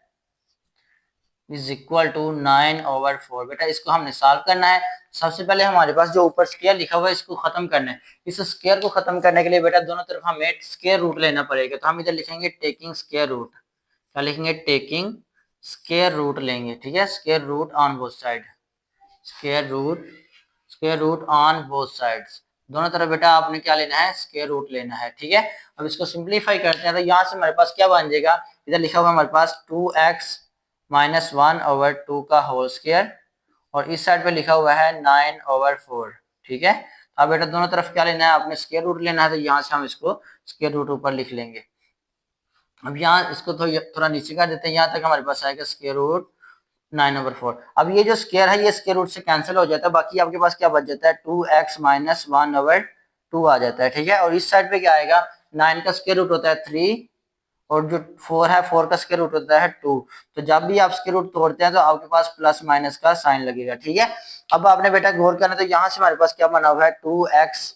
is equal to 9/4। बेटा इसको हमने सॉल्व करना है। सबसे पहले हमारे पास जो ऊपर स्क्वायर लिखा हुआ है इसको खत्म करना है। इस स्क्वायर को खत्म करने के लिए बेटा दोनों तरफ हमें स्क्वायर रूट लेना पड़ेगा। तो हम इधर लिखेंगे टेकिंग स्क्वायर रूट। क्या लिखेंगे? टेकिंग स्क्वायर रूट लेंगे। ठीक है, square root on both side, square root on both sides. दोनों तरफ बेटा आपने क्या लेना है? स्क्वायर रूट लेना है। ठीक है, अब इसको सिंप्लीफाई करते हैं। तो यहाँ से हमारे पास क्या बन जाएगा? इधर लिखा हुआ हमारे पास 2x माइनस 1/2 का होल स्क्वायर, और इस साइड पे लिखा हुआ है 9/4। ठीक है, अब बेटा दोनों तरफ क्या लेना है? आपने स्क्वायर रूट लेना है। तो यहाँ से हम इसको स्क्वायर रूट ऊपर लिख लेंगे। अब यहाँ इसको थोड़ा नीचे कर देते हैं, यहाँ तक हमारे पास आएगा स्क्वायर रूट 9/4। अब ये जो स्क्वायर है ये स्क्वायर रूट से कैंसिल हो जाता है, बाकी आपके पास क्या बच जाता है? 2x माइनस 1/2 आ जाता है। ठीक है, और इस साइड पे क्या आएगा? 9 का स्क्वायर रूट होता है 3, और जो 4 है 4 का स्क्वायर रूट होता है 2। तो जब भी आप स्क्वायर रूट तोड़ते हैं तो आपके पास प्लस माइनस का साइन लगेगा। ठीक है, अब आपने बेटा गौर करना, तो यहाँ से हमारे पास क्या बना हुआ है? 2x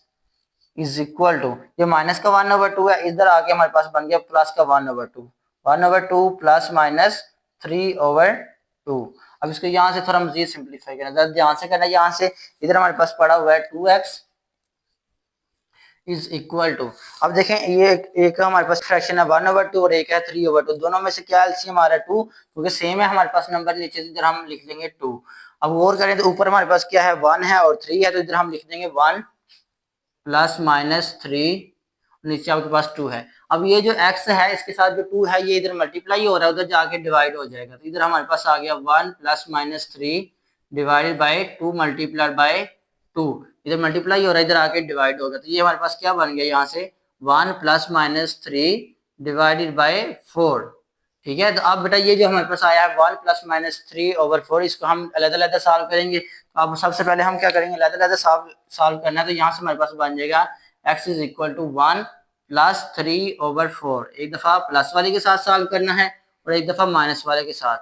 इज इक्वल टू, ये माइनस का 1/2 है, इधर आके हमारे पास बन गया प्लस का 1/2, 1/2 प्लस माइनस 3/2। अब इसको यहाँ से थोड़ा मजीद सिंप्लीफाई करना, ध्यान से करना। यहाँ से इधर हमारे पास पड़ा हुआ है 2x इज इक्वल टू, अब देखें ये एक हमारे पास फ्रैक्शन है 1/2 और एक है 3/2। दोनों में से क्या एलसीएम आ रहा है? 2, क्योंकि सेम है हमारे पास नंबर, नीचे इधर हम लिख देंगे 2। अब गौर करें तो ऊपर हमारे पास क्या है? 1 है और 3 है, तो इधर हम लिख देंगे 1 प्लस माइनस 3, नीचे आपके पास 2 है। अब ये जो x है इसके साथ जो 2 है ये इधर मल्टीप्लाई हो रहा है, उधर जाके डिवाइड हो जाएगा। तो इधर हमारे पास आ गया 1 plus minus 3 divided by 2 multiplied bye 2, इधर मल्टीप्लाई हो रहा है, इधर आके डिवाइड होगा। तो ये हमारे पास क्या बन गया? यहाँ से 1 प्लस माइनस 3 डिवाइडेड बाय 4। ठीक है, तो अब बेटा ये जो हमारे पास आया है 1 प्लस माइनस 3/4, इसको हम अलग-अलग सॉल्व करेंगे। तो अब सबसे पहले हम क्या करेंगे? अलग-अलग सॉल्व करना है। तो यहाँ से हमारे पास बन जाएगा x is equal to 1 plus 3/4। एक दफा प्लस वाले के साथ सॉल्व करना है और एक दफा माइनस वाले के साथ।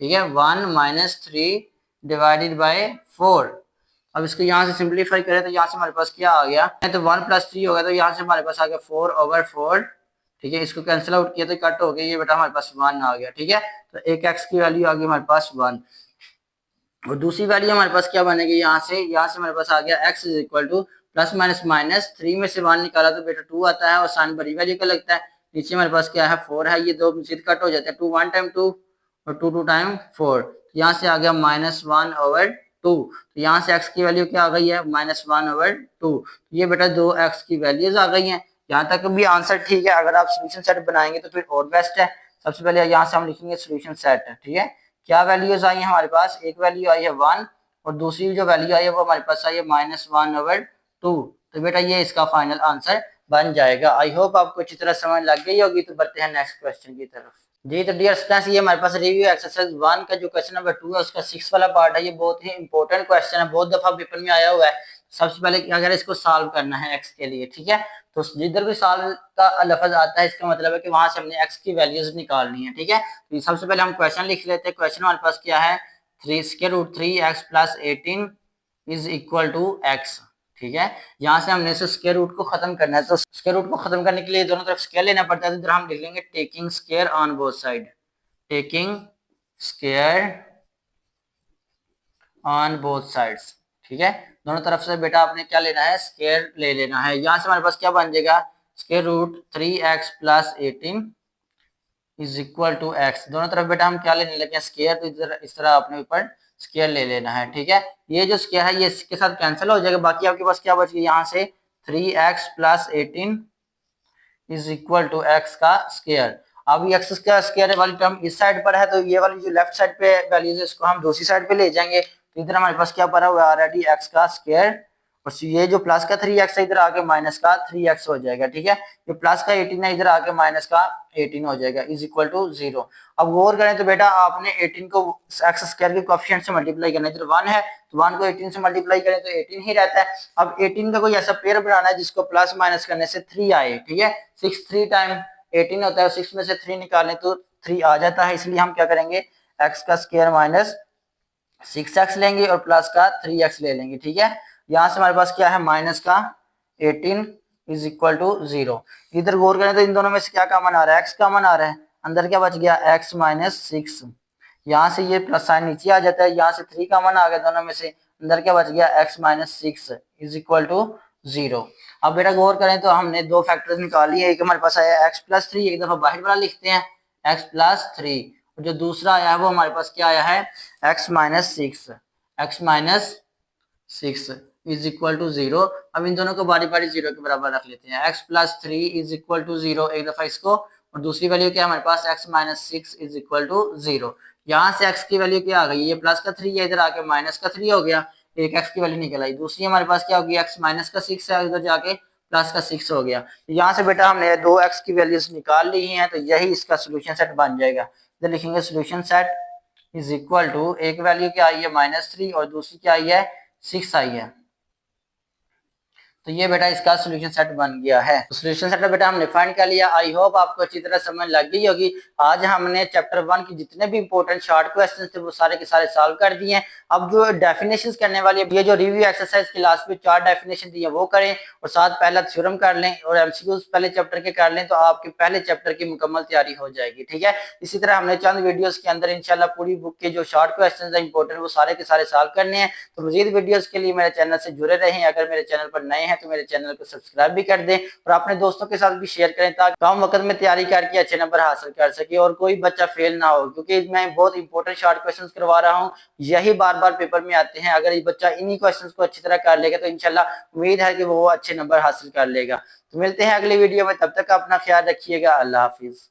ठीक है, 1 माइनस 3 डिवाइडेड बाय 4। अब इसको यहाँ से सिंप्लीफाई करें तो यहाँ से हमारे पास क्या आ गया? तो 1 प्लस 3 होगा, तो यहाँ से हमारे पास आ गया 4/4। ठीक है, इसको कैंसिल आउट किया तो कट हो गया, ये बेटा हमारे पास 1 आ गया। ठीक है, तो एक x की वैल्यू आ गई हमारे पास 1, और दूसरी वैल्यू हमारे पास क्या बनेगी? यहाँ से हमारे पास आ गया x is equal two plus minus minus 3 में से 1 निकाला तो बेटा 2 आता है, और साइन बड़ी वैल्यू का लगता है। नीचे हमारे पास क्या है? 4 है, ये दो मजीद कट हो जाते हैं, 2 1 टाइम 2 और 2 2 टाइम 4। यहाँ से आ गया -1/2। तो यहाँ से x की वैल्यू क्या आ गई है? -1/2। ये बेटा दो x की वैल्यूज आ गई हैं। यहाँ तक भी आंसर ठीक है। अगर आप सोल्यूशन सेट बनाएंगे तो फिर और बेस्ट है। सबसे पहले यहाँ से हम लिखेंगे सोल्यूशन सेट। ठीक है, क्या वैल्यूज आई है हमारे पास? एक वैल्यू आई है 1, और दूसरी जो वैल्यू आई है वो हमारे पास आई है -1/2। तो बेटा ये इसका फाइनल आंसर बन जाएगा। आई होप आपको अच्छी तरह समझ लग गई होगी। तो बढ़ते हैं नेक्स्ट क्वेश्चन की तरफ। जी, तो डियर स्टूडेंट्स, ये हमारे पास रिव्यू एक्सरसाइज 1 का जो क्वेश्चन नंबर 2 है उसका 6 वाला पार्ट है। ये बहुत ही इंपॉर्टेंट क्वेश्चन है, बहुत दफा पेपर में आया हुआ है। सबसे पहले अगर इसको सॉल्व करना है x के लिए, ठीक है, तो जिधर भी सॉल्व का लफ्ज आता है इसका मतलब है कि वहां से हमने x की वैल्यूज निकालनी है। ठीक है, तो सबसे पहले हम क्वेश्चन लिख लेते हैं। क्वेश्चन हमारे पास क्या है? 3√3x plus 18 is equal to x। ठीक है, यहाँ से हमने इसे स्क्वायर रूट को खत्म करना है। तो स्क्वायर रूट को खत्म करने के लिए दोनों तरफ स्क्वायर लेना पड़ता है। तो इधर हम लिख लेंगे taking square on both side, taking square on both sides. ठीक है, दोनों तरफ से बेटा आपने क्या लेना है? स्क्वायर ले लेना है। यहाँ से हमारे पास क्या बन जाएगा? Square root 3x plus 18 is equal to x। दोनों तरफ बेटा हम क्या लेने लगे? स्क्वायर। तो इस तरह अपने ऊपर स्क्वायर ले लेना है। ठीक है, ये जो स्क्वायर है ये इसके साथ कैंसिल हो जाएगा, बाकी आपके पास क्या बच गया? यहाँ से 3x plus 18 is equal to x का स्क्वायर। अब ये x का स्क्वायर वाली टर्म इस साइड पर है, तो ये वाली जो लेफ्ट साइड पे वैल्यूज है इसको हम दूसरी साइड पे ले जाएंगे। तो इधर हमारे पास क्या पड़ा हुआ है ऑलरेडी? x का स्क्वायर, और ये जो प्लस का 3x है इधर आके माइनस का 3x हो जाएगा। ठीक है, ये प्लस का 18 है इधर आके माइनस का 18 हो जाएगा, इज इक्वल टू 0। अब गौर करें तो बेटा आपने 18 को x स्क्वायर के कोएफिशिएंट से मल्टीप्लाई करना है। इधर 1 है तो 1 को 18 से मल्टीप्लाई करें तो 18 ही रहता है। अब 18 का कोई ऐसा पेयर बनाना है जिसको प्लस माइनस करने से 3 आए। ठीक है, 6 3 टाइम 18 होता है, 6 में से 3 निकालें तो 3 आ जाता है। इसलिए हम क्या करेंगे? x का स्क्वायर माइनस 6x लेंगे और प्लस का 3x ले लेंगे। ठीक है, यहाँ से हमारे पास क्या है? माइनस का 18 इज इक्वल टू 0। इधर गौर करें तो इन दोनों में से क्या कॉमन आ रहा है? x कॉमन आ रहा है, अंदर क्या बच गया? x minus 6। यहाँ से ये प्लस साइन नीचे आ जाता है, यहाँ से 3 कॉमन आ गया दोनों में से, अंदर क्या बच गया, x minus 6 is equal to 0। अब बेटा गौर करें तो हमने दो फैक्टर्स निकाली है, एक हमारे पास आया x प्लस 3, एक दफा बाहर वाला लिखते हैं x प्लस 3, और जो दूसरा आया है वो हमारे पास क्या आया है, x minus 6, x minus 6 is equal to 0। अब इन दोनों को बारी बारी 0 के बराबर रख लेते हैं, x plus 3 is equal to 0 एक दफा इसको, और दूसरी वैल्यू क्या है हमारे पास, x minus 6 is equal to 0। यहाँ से x की वैल्यू क्या आ गई, ये प्लस का 3 है, इधर आके माइनस का 3 हो गया, एक x की वैल्यू निकल आई। दूसरी हमारे पास क्या होगी, x माइनस का 6 है, इधर जाके प्लस का 6 हो गया। यहाँ से बेटा हमने दो x की वैल्यूज निकाल ली हैं, तो यही इसका सोल्यूशन सेट बन जाएगा। इधर लिखेंगे solution set is equal to, एक वैल्यू क्या आई है -3 और दूसरी क्या आई है 6 आई है। तो ये बेटा इसका सोल्यूशन सेट बन गया है। तो सोल्यूशन सेट बेटा हमने फाइंड कर लिया। आई होप आपको अच्छी तरह समझ लग गई होगी। आज हमने चैप्टर 1 की जितने भी इंपॉर्टेंट शॉर्ट क्वेश्चंस थे वो सारे के सारे सॉल्व कर दिए हैं। अब जो डेफिनेशंस करने वाली है, ये जो रिव्यू एक्सरसाइज की लास्ट में 4 डेफिनेशन दी है वो करें, और साथ पहला थ्योरम कर लें और एमसीक्यूज पहले चैप्टर के कर लें, तो आपके पहले चैप्टर की मुकम्मल तैयारी हो जाएगी। ठीक है, इसी तरह हमने चंद वीडियोस के अंदर इंशाल्लाह पूरी बुक के जो शॉर्ट क्वेश्चंस है इंपॉर्टेंट वो सारे के सारे सॉल्व करने हैं। तो मजीद वीडियोस के लिए मेरे चैनल से जुड़े रहें। अगर मेरे चैनल पर नए हैं तो मेरे चैनल को सब्सक्राइब भी कर दें और अपने दोस्तों के साथ भी शेयर करें, ताकि कम वक्त में तैयारी करके अच्छे नंबर हासिल कर सके और कोई बच्चा फेल ना हो, क्योंकि मैं बहुत इंपॉर्टेंट शॉर्ट क्वेश्चंस करवा रहा हूँ, यही बार बार पेपर में आते हैं। अगर बच्चा इन्हीं क्वेश्चंस को अच्छी तरह कर लेगा तो इंशाल्लाह उम्मीद है कि वो अच्छे नंबर हासिल कर लेगा। तो मिलते हैं अगली वीडियो में, तब तक अपना ख्याल रखिएगा। अल्लाह हाफिज।